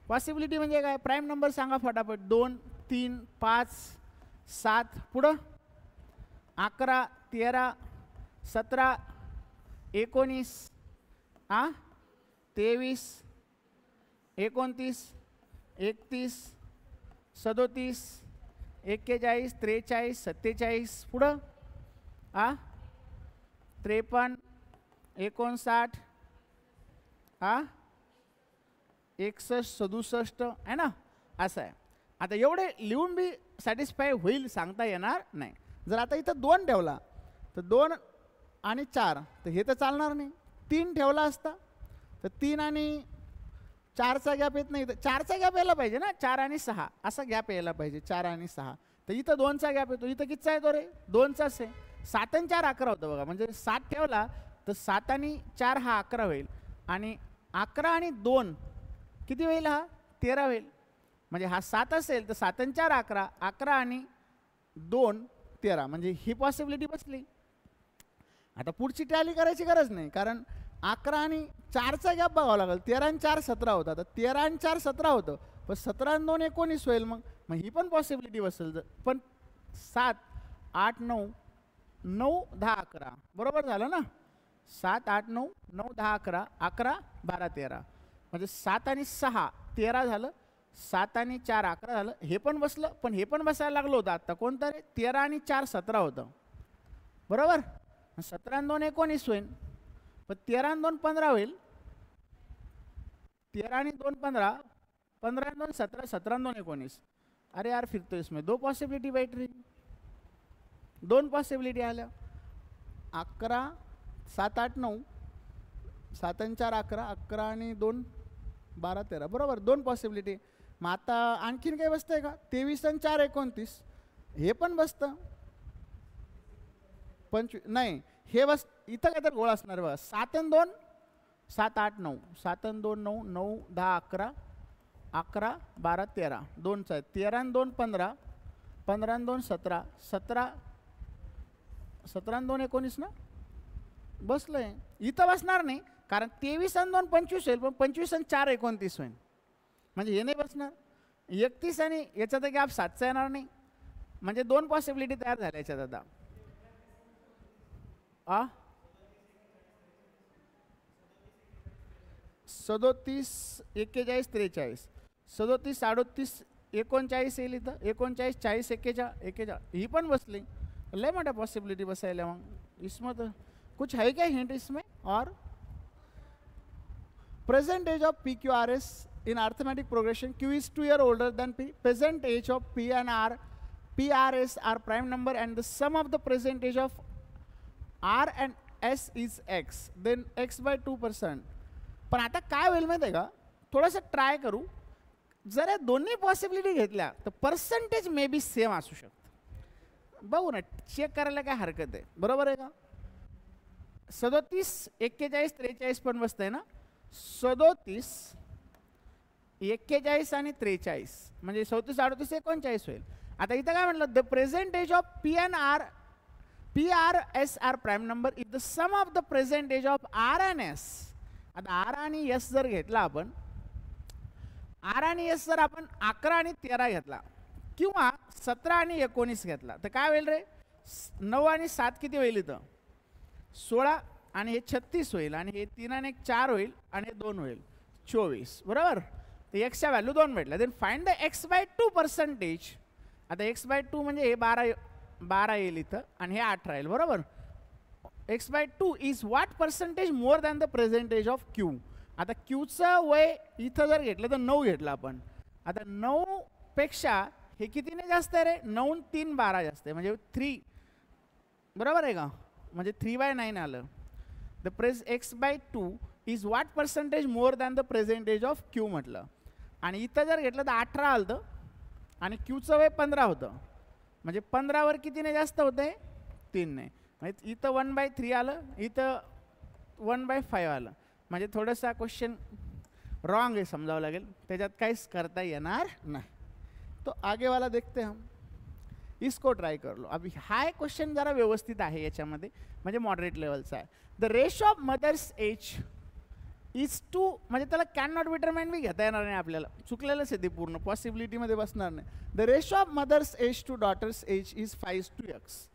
पॉसिबिलिटी म्हणजे काय, प्राईम नंबर सांगा फटाफट. 2, 3, 5, 7, पुढं 11, 13, 17, 19, 23, 29, 31, 37, 41, 43, 47, पुढं 53, 59, 61, 67 आहे ना, असं आहे. आता एवढे लिहून बी सॅटिस्फाय होईल सांगता येणार नाही. जर आता इथं 2 ठेवला तर 2 आणि 4 तर हे तर चालणार नाही. 3 ठेवला असता तर 3 आणि 4चा गॅप येत नाही, तर 4चा गॅप यायला पाहिजे ना, 4 आणि 6 असा गॅप यायला पाहिजे, 4 आणि 6. तर इथं 2चा गॅप येतो, इथं कितीचा येतो रे, 2चाच आहे. 7 आणि 4 11 होतं बघा, म्हणजे 7 ठेवला तर 7 आणि 4 हा 11 होईल, आणि 11 आणि 2 किती होईल, हा 13 होईल. म्हणजे हा 7 असेल तर 7 आणि 4 11, 11 आणि 2 13, म्हणजे ही पॉसिबिलिटी बसली. आता पुढची टॅली करायची गरज नाही, कारण 11 आणि 4चा गॅप बघावा लागेल. 13 आणि 4 17 होता, तर 13 आणि 4 17 होतं, पण 17 आणि 2 19 होईल. मग ही पण पॉसिबिलिटी बसेल. पण 7 8 9 9 10 11 बरोबर झालं ना. 7 8 9 9 10 11 11 12 13, म्हणजे 7 आणि 6 13 झालं, 7 आणि 4 11 झालं. हे पण बसलं, पण हे पण बसायला लागलं होतं आता. कोणतं रे, 13 आणि 4 17 होतं, बरोबर. 17 आणि 2 19 होईल, पण 13 आणि 2 15 होईल. 13 आणि 2 15, 15 आणि 2 17, 17 आणि 2 19. अरे यार, फिर तो इसमें 2 पॉसिबिलिटी बैठ रही, 2 पॉसिबिलिटी आल्या. 11 7 8 9, 7 आणि 4 11, 11 आणि 2 12 13, बरोबर. 2 पॉसिबिलिटी. मग आता आणखीन काही बसतंय का, 23 आणि 4 29, हे पण बसतं. 25 नाही, हे बस इथं काय तर गोळ असणार बघा. 7 आणि 2 7 8 9, 7 आणि 2 9 9 10 11 11 12 13, 2चा आहे. 13 आणि 2 15, 15 आणि 2 17, 17 17 आणि 2 19 ना, बसलंय. इथं बसणार नाही, कारण 23 आणि 2 25 होईल, पण 25 आणि 4 29 होईल, म्हणजे हे नाही बसणार. 31 आणि याचा तर गॅप 7चा येणार नाही, म्हणजे 2 पॉसिबिलिटी तयार झाल्या याच्यात. आता 37 41 43, 37 38 39 येईल इथं. 39 40 41 ही पण बसली. लय मोठ्या पॉसिबिलिटी बसायला. मग इसमें तो कुछ है क्या हिंट इसमें? और present age of PQRS in arithmetic progression, Q is 2 year older than P. Present age of P and R, PRS are prime number, and the sum of the present age of R and S is X, then X by 2%. पण आता काय होईल माहिती आहे का, थोडंसं try करू. जर या दोन्ही पॉसिबिलिटी घेतल्या तर पर्सेंटेज मे बी सेम असू शकतं. बघू ना, चेक करायला काय हरकत आहे, बरोबर आहे का. 37 41 43 पण बसतंय ना. 37 41 आणि 43, म्हणजे 37 38 39 होईल. आता इथं काय म्हटलं, the present age of P and R PRS are prime number is the sum of the present age of R and S. आता आर आणि एस जर घेतला आपण, आर आणि एस जर आपण 11 आणि 13 घेतला, किंवा 17 आणि 19 घेतला, तर काय होईल रे, 9 आणि 7 किती होईल इथं, 16, आणि हे 36 होईल, आणि हे 3 आणि 1 4 होईल, आणि हे 2 होईल. 24 बरोबर. तर एक्सच्या व्हॅल्यू 2 भेटल्या. Then find the x by 2 percentage. आता एक्स बाय 2 म्हणजे हे 12 येईल इथं आणि हे 8 राहील बरोबर. X by 2 is what percentage more than the present age of Q. आता क्यूचं वय इथं जर घेतलं तर 9 घेतलं आपण. आता 9 पेक्षा हे कितीने जास्त आहे रे. 9 3 12 जास्त आहे म्हणजे 3 बरोबर आहे का. म्हणजे 3/9 आलं. The x by 2 is what percentage more than the present age of Q म्हटलं. आणि इथं जर घेतलं तर 18 आलं आणि क्यूचं वय 15 होतं. म्हणजे 15वर कितीने जास्त होतं आहे 3ने. म्हणजे इथं 1/3 आलं, इथं 1/5 आलं. म्हणजे थोडंसं क्वेश्चन रॉन्ग आहे समजावं लागेल. त्याच्यात काहीच करता येणार नाही. तो आगे वाला देखते हम, इसको ट्राय कर लो. अभी हा क्वेश्चन जरा व्यवस्थित आहे याच्यामध्ये, म्हणजे मॉडरेट लेवलचा आहे. The ratio of mother's age is two, म्हणजे त्याला कॅन नॉट डिटरमाइन बी घेता येणार नाही आपल्याला, चुकलेलंच आहे ते पूर्ण, पॉसिबिलिटीमध्ये बसणार नाही. The ratio of mother's age to daughter's age is 5:x,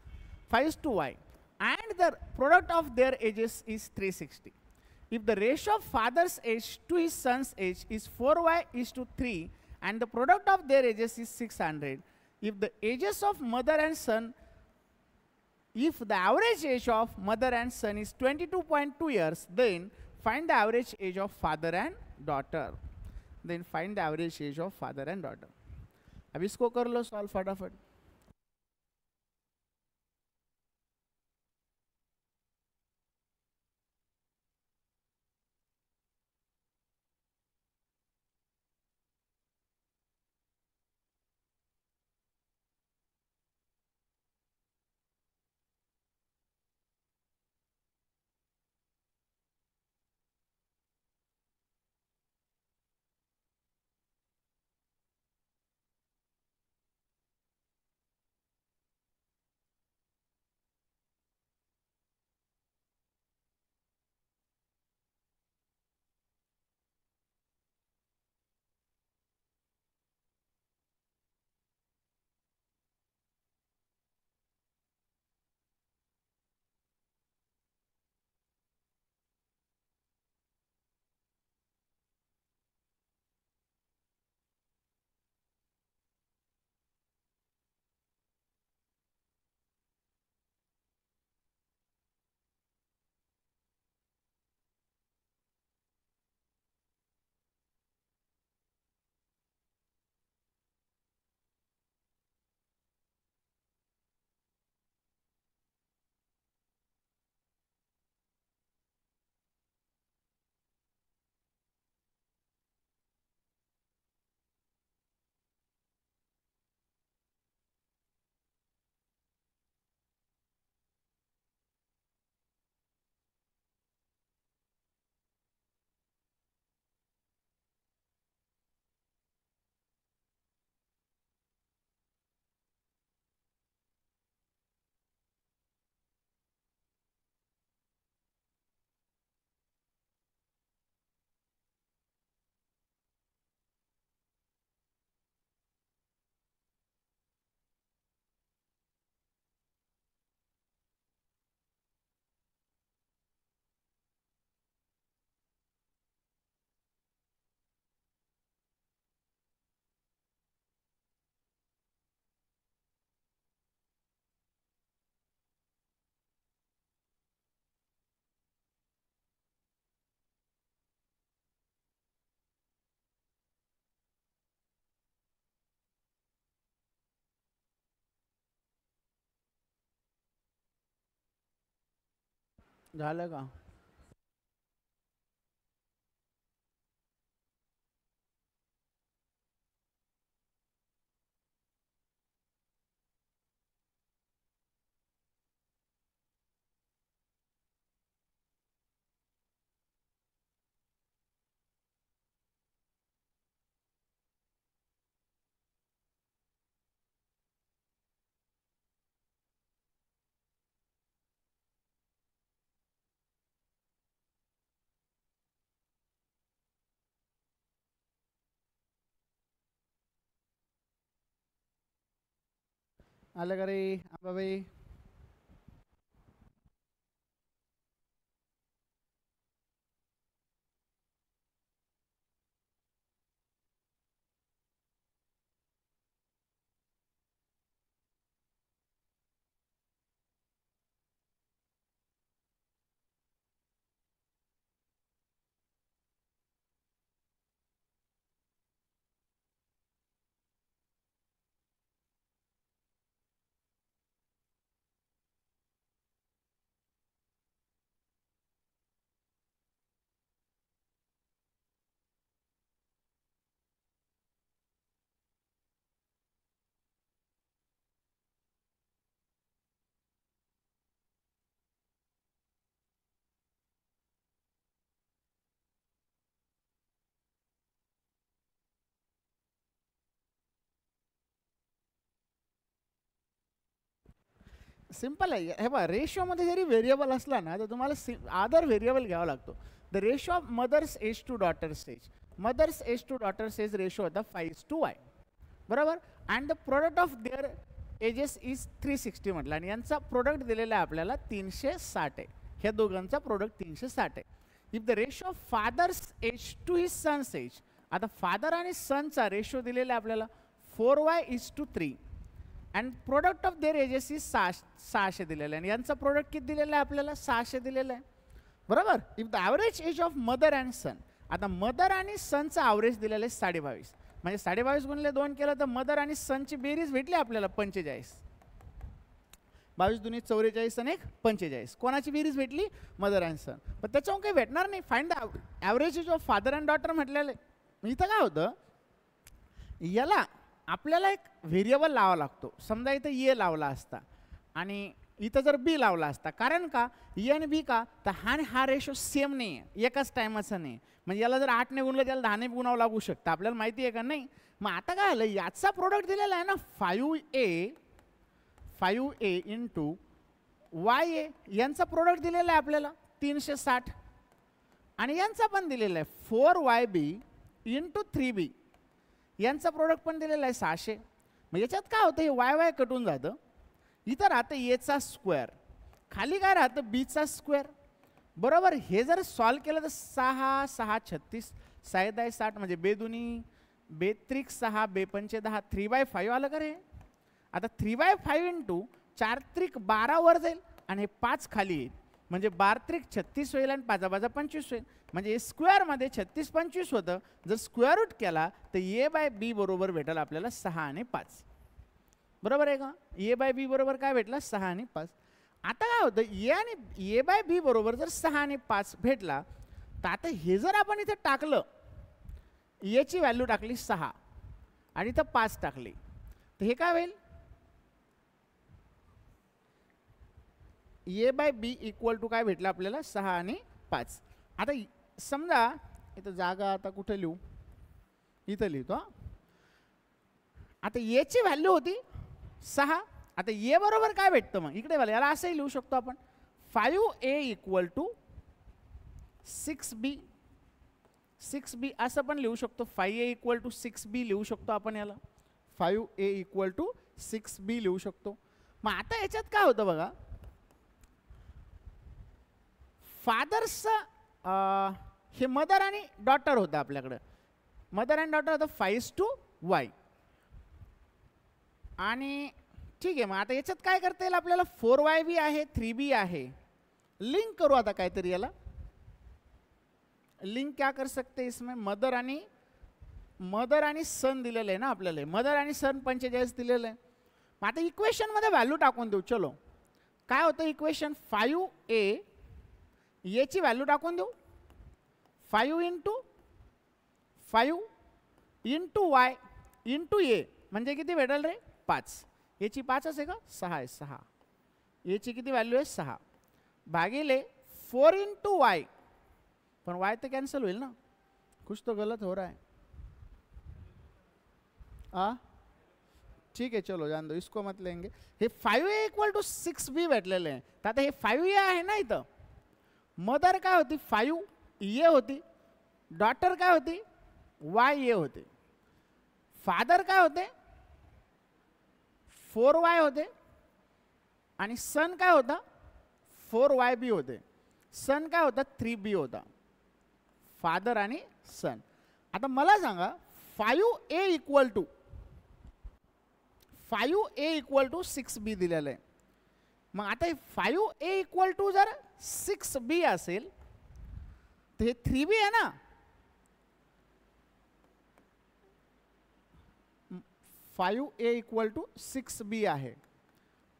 5:y and the product of their ages is 360. If the ratio of father's age to his son's age is 4:3 and the product of their ages is 600, if the ages of mother and son, if the average age of mother and son is 22.2 years, then find the average age of father and daughter. Then find the average age of father and daughter. अब इसको कर low solve फटाफट. झालं का. आलं का रे Ababai. Simple आहे. हे बघा, रेशोमध्ये जरी व्हेरिएबल असला ना तर तुम्हाला अदर व्हेरिएबल घ्यावा लागतो. The ratio of mother's age to daughter's age, mother's age to daughter's age ratio होता 5:1, बरोबर. And the product of their ages is 360 म्हटलं, आणि यांचा प्रोडक्ट दिलेला आहे आपल्याला 360 आहे. ह्या दोघांचा प्रोडक्ट 360 आहे. If the ratio of father's age to his son's age, आता फादर आणि सनचा रेशो दिलेला आहे आपल्याला 4y:3, and product of their ages is 600 दिलेलं आहे, आणि यांचा प्रोडक्ट किती दिलेला आहे आपल्याला 600 दिलेला आहे, बरोबर. If the average age of mother and son, आता मदर आणि सनचा ॲव्हरेज दिलेला आहे 22.5, म्हणजे 22.5 गुणिले 2 केलं तर मदर आणि सनची बेरीज भेटली आपल्याला 45. 22 दुनी 44 आणि 45, कोणाची बेरीज भेटली? Mother and son. पण त्याच्यावर काही भेटणार नाही. Find the average age of father and daughter म्हटलेलं आहे. इथं काय होतं, याला आपल्याला एक व्हेरिएबल लावा लागतो. समजा इथं ए लावला असता आणि इथं जर बी लावला असता, कारण का ए आणि बी का, तर हा रेशो सेम नाही आहे, एकाच टायमाचा नाही. म्हणजे याला जर 8 ने गुणलं त्याला 10 ने गुणावं लागू शकतं, आपल्याला माहिती आहे का नाही. मग आता काय आलं, याचा प्रोडक्ट दिलेला आहे ना 5a इंटू YA, यांचा प्रोडक्ट दिलेला आहे आपल्याला 360, आणि यांचा पण दिलेला आहे 4YB इंटू 3B, यांचा प्रोडक्ट पण दिलेला आहे 600. मग याच्यात काय होतं, हे YY कटून जातं. इथं राहतं एचा स्क्वेअर, खाली काय राहतं बीचा स्क्वेअर, बरोबर. हे जर सॉल्व केलं तर 6 6 36 6 60, म्हणजे बेदुनी 6 6 10 3/5 आलं का रे. आता 3/5 इंटू 4 12 वर जाईल, आणि हे 5 खाली येईल, म्हणजे 12 36 होईल, आणि 5 25 होईल. म्हणजे स्क्वेअरमध्ये 36 25 होतं. जर स्क्वेअर रूट केला तर A/B बरोबर भेटेल आपल्याला 6 आणि 5, बरोबर आहे का. A/B बरोबर काय भेटला 6 आणि 5. आता काय होतं, A/B बरोबर जर 6 आणि 5 भेटला, तर आता हे जर आपण इथे टाकलं, याची व्हॅल्यू टाकली 6 आणि इथं 5 टाकली, तर हे काय होईल, A/B इक्वल टू काय भेटलं आपल्याला 6 आणि 5. आता समजा इथं जागा आता कुठे लिहू, इथं लिहितो. आता याची व्हॅल्यू होती 6. आता ए बरोबर काय भेटतं, मग इकडे बघा, याला असंही लिहू शकतो आपण 5a equal to 6b. 6b असं पण लिहू शकतो, 5a इक्वल टू 6b लिहू शकतो आपण, याला 5a इक्वल टू 6b लिहू शकतो. मग आता याच्यात काय होतं बघा, फादर्स हे मदर आणि डॉटर होतं आपल्याकडं, मदर अँड डॉटर होतं 5:y, आणि ठीक आहे. मग आता याच्यात काय करता येईल आपल्याला, 4YB आहे 3B आहे, लिंक करू आता काहीतरी. याला लिंक क्या कर सकते इसमें, मदर आणि सन दिलेलं आहे ना आपल्याला, मदर आणि सन 45 दिलेलं आहे. मग आता इक्वेशन मध्ये व्हॅल्यू टाकून देऊ. चलो, काय होतं इक्वेशन, 5a याची व्हॅल्यू टाकून देऊ, 5 इंटू y इंटू a, म्हणजे किती भेटेल रे 5. याची 5 आहे का 6 आहे, 6 याची किती व्हॅल्यू आहे 6, भागिले 4 इंटू y, पण y तो कैंसिल होईल ना, कुछ तो गलत हो रहा है. ठीक है चलो जान दो, इसको मत लेंगे. हे 5a इक्वल टू 6b भेटलेले आहे. तर आता हे 5a आहे ना, इथं मदर काय होती 5a होती, डॉटर काय होती YA होते, फादर काय होते 4y होते, आणि सन काय होता 4YB होते, सन काय होता 3B होता, फादर आणि सन. आता मला सांगा 5a इक्वल टू 6b दिलेलं आहे. मग आता 5a इक्वल टू जर 6b असेल तर हे 3b आहे ना, 5a इक्वल टू 6b आहे.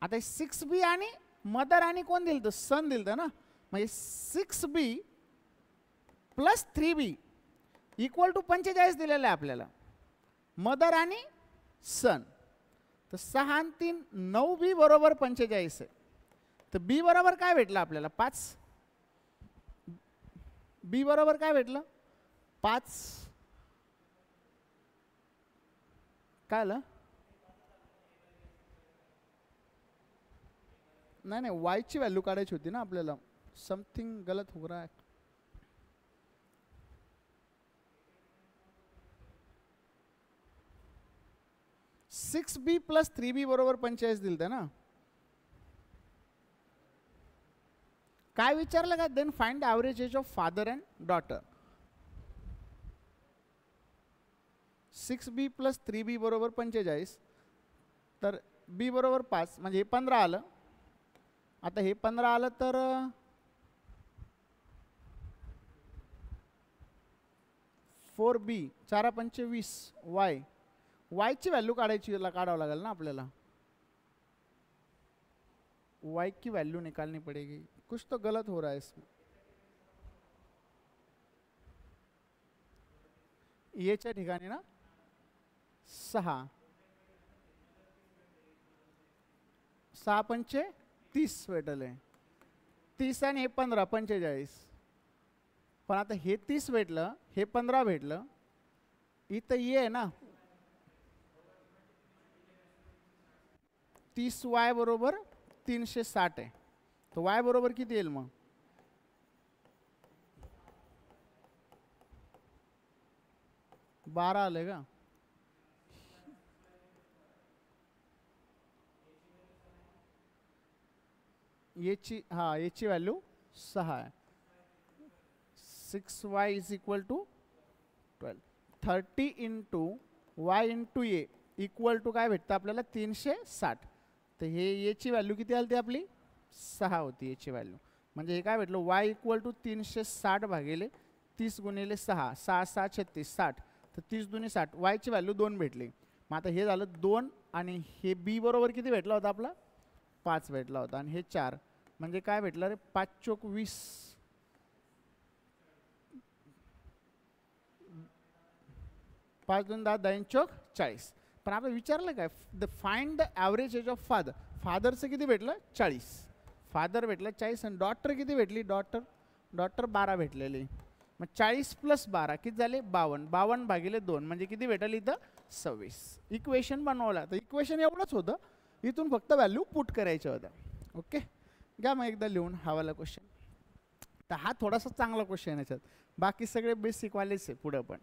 आता 6b आणि मदर आणि कोण दिलं तर सन दिलं ना, म्हणजे 6b plus 3b equal to 45 दिलेलं आहे आपल्याला, मदर आणि सन. तर 6 आणि 3 9b बरोबर 45 आहे. तर b बरोबर काय भेटलं आपल्याला 5, b बरोबर काय भेटलं 5. काय आलं नाही नाही, वायची व्हॅल्यू काढायची होती ना आपल्याला. समथिंग गलत हो रहा है. 6b प्लस 3b बरोबर 45 दिलते ना. काय विचारलं का? Then find average age of father and daughter. 6b plus 3b बरोबर 45. तर b बरोबर 5 म्हणजे हे 15 आलं. आता हे 15 आलं तर 4b 4 पंचे 20 y. वायची व्हॅल्यू काढावं लागेल ना आपल्याला. वाई की वैल्यू निकालनी पड़ेगी. कुछ तो गलत हो रहा है इसमें. येच्या ठिकाणी ना 6 6 पंचे 30 भेटले. 30 आणि हे 15 45. पण आता हे 30 भेटलं, हे 15 भेटलं. इथं ये आहे ना 30y बरोबर 360 आहे. तर y बरोबर किती येईल मग? 12 आले का? याची याची व्हॅल्यू 6 आहे. 6y is equal to 12. 30 into y into A equal to काय भेटतं आपल्याला? 360. तर हे याची व्हॅल्यू किती आली ती आपली? 6 होती याची व्हॅल्यू. म्हणजे हे काय भेटलं? y इक्वल टू 360 भागिले 30 गुणिले 6. 6 6 36 60. तर 30 दुनी 60. वायची व्हॅल्यू 2 भेटली. मग आता हे झालं 2 आणि हे बी बरोबर किती भेटला होता आपला? 5 भेटला होता. आणि हे 4 म्हणजे काय भेटलं रे? 5 चोक 20. 5 2 10 10 चोक 40. पण आपण विचारलं काय? Find the average age of father. फादरचं किती भेटलं? 40. फादर भेटलं 40 आणि डॉटर किती भेटली? डॉटर 12 भेटलेली. मग 40 प्लस 12 किती झाले? 52. 52 भागिले 2 म्हणजे किती भेटेल इथं? 26. इक्वेशन बनवला. तर इक्वेशन एवढंच होतं. इथून फक्त व्हॅल्यू पुट करायच्या होत्या. ओके, घ्या मग एकदा लिहून हा वाला क्वेश्चन. तर हा थोडासा चांगला क्वेश्चन आहे याच्यात. बाकी सगळे बेसिकवालेच आहे पुढं पण.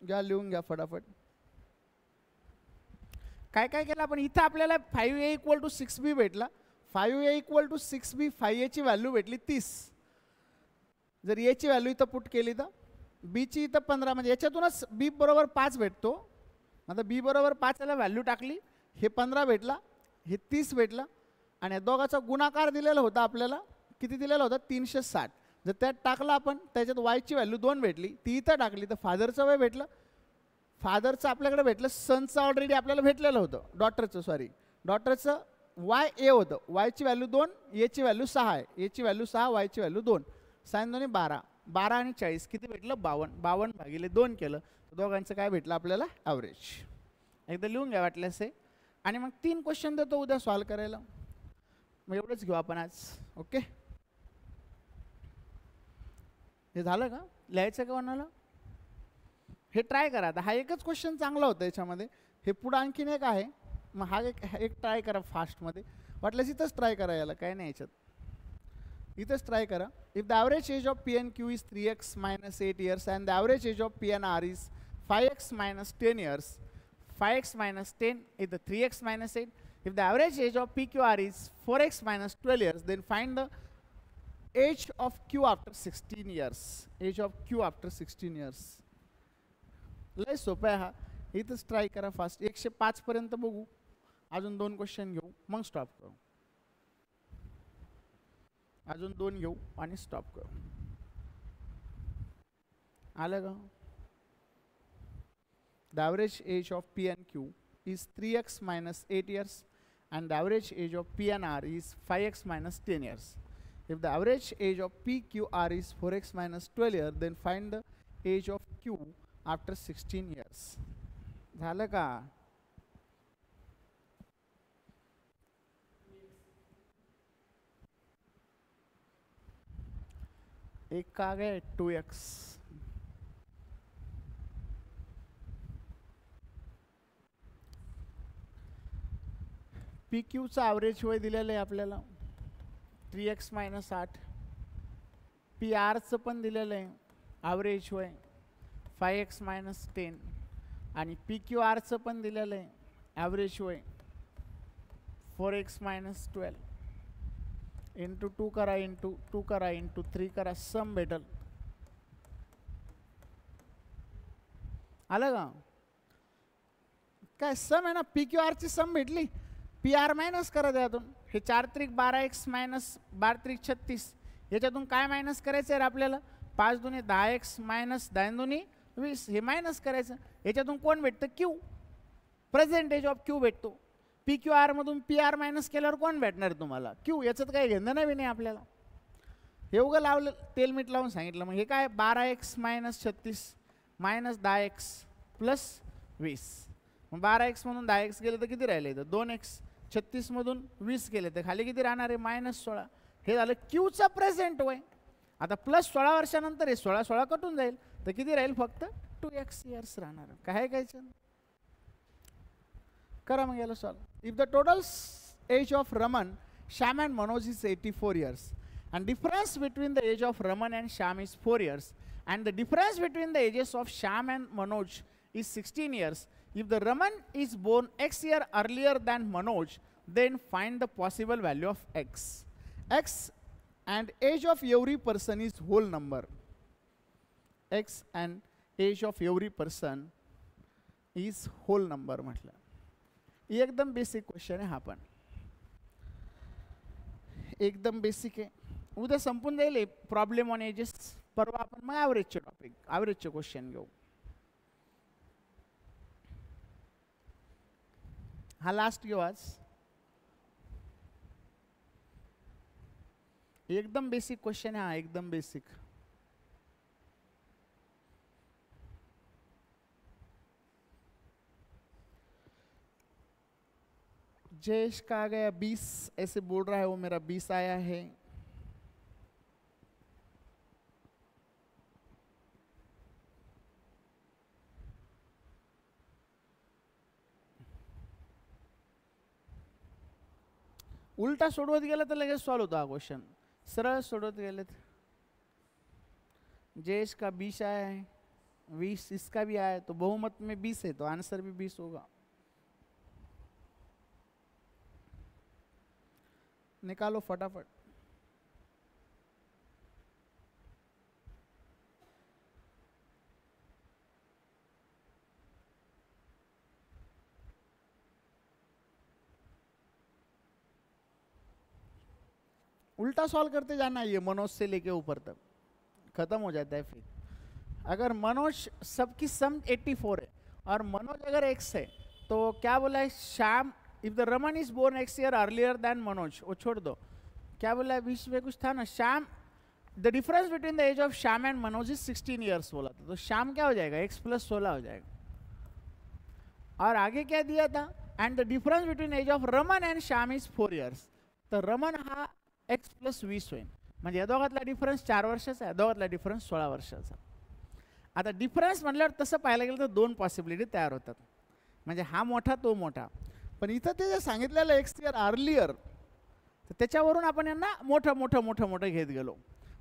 घ्या लिहून घ्या फटाफट. काय काय केलं आपण इथं? आपल्याला 5a इक्वल टू 6b भेटला. 5a equal to 6b 5a ची व्हॅल्यू भेटली 30. जर याची व्हॅल्यू इथं पुट केली तर b ची इथं 15 म्हणजे याच्यातूनच b बरोबर 5 भेटतो. आता b बरोबर 5 ला व्हॅल्यू टाकली. हे 15 भेटला, हे 30 भेटला आणि या दोघाचा गुणाकार दिलेला होता आपल्याला. किती दिलेला होता? 360. जर त्यात टाकला आपण त्याच्यात वायची व्हॅल्यू 2 भेटली. ती इथं टाकली तर फादरचं वय भेटलं. फादरचं आपल्याकडे भेटलं. सनचं ऑलरेडी आपल्याला भेटलेलं होतं. डॉटरचं वाय ए होतं. वायची व्हॅल्यू 2, एची व्हॅल्यू 6 आहे. एची व्हॅल्यू 6, वायची व्हॅल्यू 2. साइन दोन्ही 12. 12 आणि 40 किती भेटलं? 52. 52 भागिले 2 केलं तर दोघांचं काय भेटलं आपल्याला? ॲव्हरेज. एकदा लिहून घ्या वाटल्यास हे. आणि मग 3 क्वेश्चन देतो उद्या सॉल्व करायला. मग एवढंच घेऊ आपण आज. ओके, हे झालं का? लिहायचं का कोणाला? हे ट्राय करा. आता हा एकच क्वेश्चन चांगला होता याच्यामध्ये. हे पुढं आणखीन एक आहे. मग हा एक ट्राय करा फास्टमध्ये. वाटल्यास इथंच ट्राय करा. याला काय नाही याच्यात. इथंच ट्राय करा. If the average age of PNQ is 3x minus 8 years and the average age of PNR is 5x minus 10 years. 5x minus 10 is the 3x minus 8. If the average age of PQR is 4x minus 12 years, then find the age of Q after 16 years. Age of Q after 16 years. लय सोपं आहे हा. इथंच try करा fast. 105 पर्यंत बघू. अजून 2 question घेऊ मग स्टॉप करू. अजून 2 घेऊ आणि स्टॉप करू. आलं का? The average age of PNQ is 3x minus 8 years and the average age of PNR is 5x minus 10 years. If the average age of PQR is 4x minus 12 years, then find the age of Q after 16 years. झालं का? एक का गए 2x. P क्यूचं average वय दिलेलं आहे आपल्याला 3x - 8. P आरचं पण दिलेलं आहे ॲव्हरेज वय 5x - 10. आणि पी क्यू आरचं पण दिलेलं आहे ॲव्हरेज वय 4x - 12. इंटू 2 करा, इंटू 2 करा, इंटू 3 करा, सम भेटल. आलं का? काय सम आहे ना, पी क्यू आरची सम भेटली, पी आर मायनस करा त्यातून. हे 4 त्रिक 12x मायनस 12 त्रिक 36. याच्यातून काय मायनस करायचं आहे आपल्याला? 5 दुनी 10x मायनस 10 दुनी 20. हे मायनस करायचं. याच्यातून कोण भेटतं? क्यू. प्रेझेंटेज ऑफ क्यू भेटतो. पी क्यू आरमधून पी आर मायनस केल्यावर कोण भेटणार तुम्हाला? क्यू. याच्यात काही घेणं नवीन नाही आपल्याला. हे उगं लावलं, तेल मीठ लावून सांगितलं. मग हे काय 12x minus 36 minus 10x plus 20. मग 12x मधून 10x गेलं तर किती राहिले? तर 2x. 36 मधून 20 गेले तर खाली किती राहणार आहे? -16. हे झालं क्यूचा प्रेझेंट वय. आता प्लस 16 वर्षानंतर हे 16 कटून जाईल तर किती राहील? फक्त 2x इयर्स राहणार. काय कायचं? करा मग याला solve. If the total age of Raman, Shyam and Manoj is 84 years and difference between the age of Raman and Shyam is 4 years and the difference between the ages of Shyam and Manoj is 16 years. If the Raman is born x year earlier than Manoj, then find the possible value of x. X and age of every person is whole number. X and age of every person is whole number म्हटलं. एकदम basic question आहे हा, पण एकदम basic आहे. उद्या संपून जाईल प्रॉब्लेम ऑन एजेस. परवा आपण मग ॲव्हरेजचे टॉपिक, ॲव्हरेजचे क्वेश्चन घेऊ. हा लास्ट घेऊ आज. एकदम बेसिक क्वेश्चन आहे हा, एकदम बेसिक. जयेश का आ गया 20 ऐसे बोल रहा है, वो मेरा 20 आया है. उल्टा सोडवत गेला तर लगेच सॉल्व होता हा क्वेश्चन. सरळ सोडवत गेले. जयेश का 20 आया है, 20 इसका भी आया है, तो बहुमत में 20 है तो आंसर भी 20 होगा. निकालो फटाफट. उल्टा सॉल्व करते जाना, ये मनोज से लेके ऊपर तक खत्म हो जाता है. फिर अगर मनोज सबकी सम 84 है और मनोज अगर x है तो क्या बोला है? Shyam, if the Raman is born x year earlier then Manoj, वो छोड़ दो. क्या बोला है? बीच में कुछ था ना, Shyam, the difference between the age of Shyam and Manoj is 16 years बोला था. तो श्याम क्या हो जाएगा? x + 16 हो जाएगा. और आगे क्या दिया था? And the difference between age of Raman and Shyam is 4 years. तर रमन हा x + 20 होईल. म्हणजे या दोघातला डिफरन्स 4 वर्षाचा आहे, दोघातला डिफरन्स 16 वर्षाचा. आता डिफरन्स म्हटल्यावर तसं पाहायला गेलं तर 2 पॉसिबिलिटी तयार होतात. म्हणजे हा मोठा तो मोठा. पण इथं ते जे सांगितलेलं x ईयर अर्लियर, तर त्याच्यावरून आपण यांना मोठं घेत गेलो.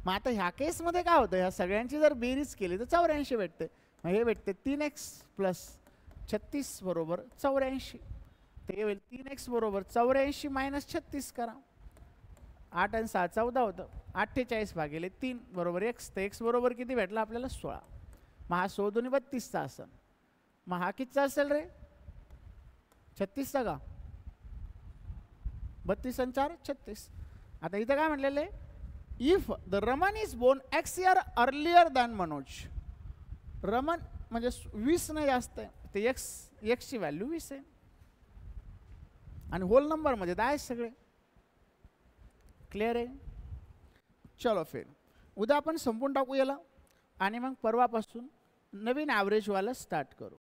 मग आता ह्या केसमध्ये काय होतं? ह्या सगळ्यांची जर बेरीज केली तर 84 भेटते. मग हे भेटते 3x + 36 बरोबर 84. ते होईल 3x बरोबर 84 - 36 करा. 8 आणि 6 14 होतं. 48 भागिले 3 बरोबर x. तर x बरोबर किती भेटला आपल्याला? 16. मग हा 16 दुनी 32चा असेल. मग हा कितीचा असेल रे? 36चा का? 32 आणि 4 36. आता इथं काय म्हटलेलं आहे? If the Raman is born x year earlier than Manoj. Raman म्हणजे 20 नाही जास्त आहे, ते x ची व्हॅल्यू 20 आहे आणि होल नंबर मध्ये 10 सगळे. क्लिअर आहे? चलो फिर उद्या आपण संपून टाकू याला आणि मग परवापासून नवीन ॲव्हरेजवाला स्टार्ट करू.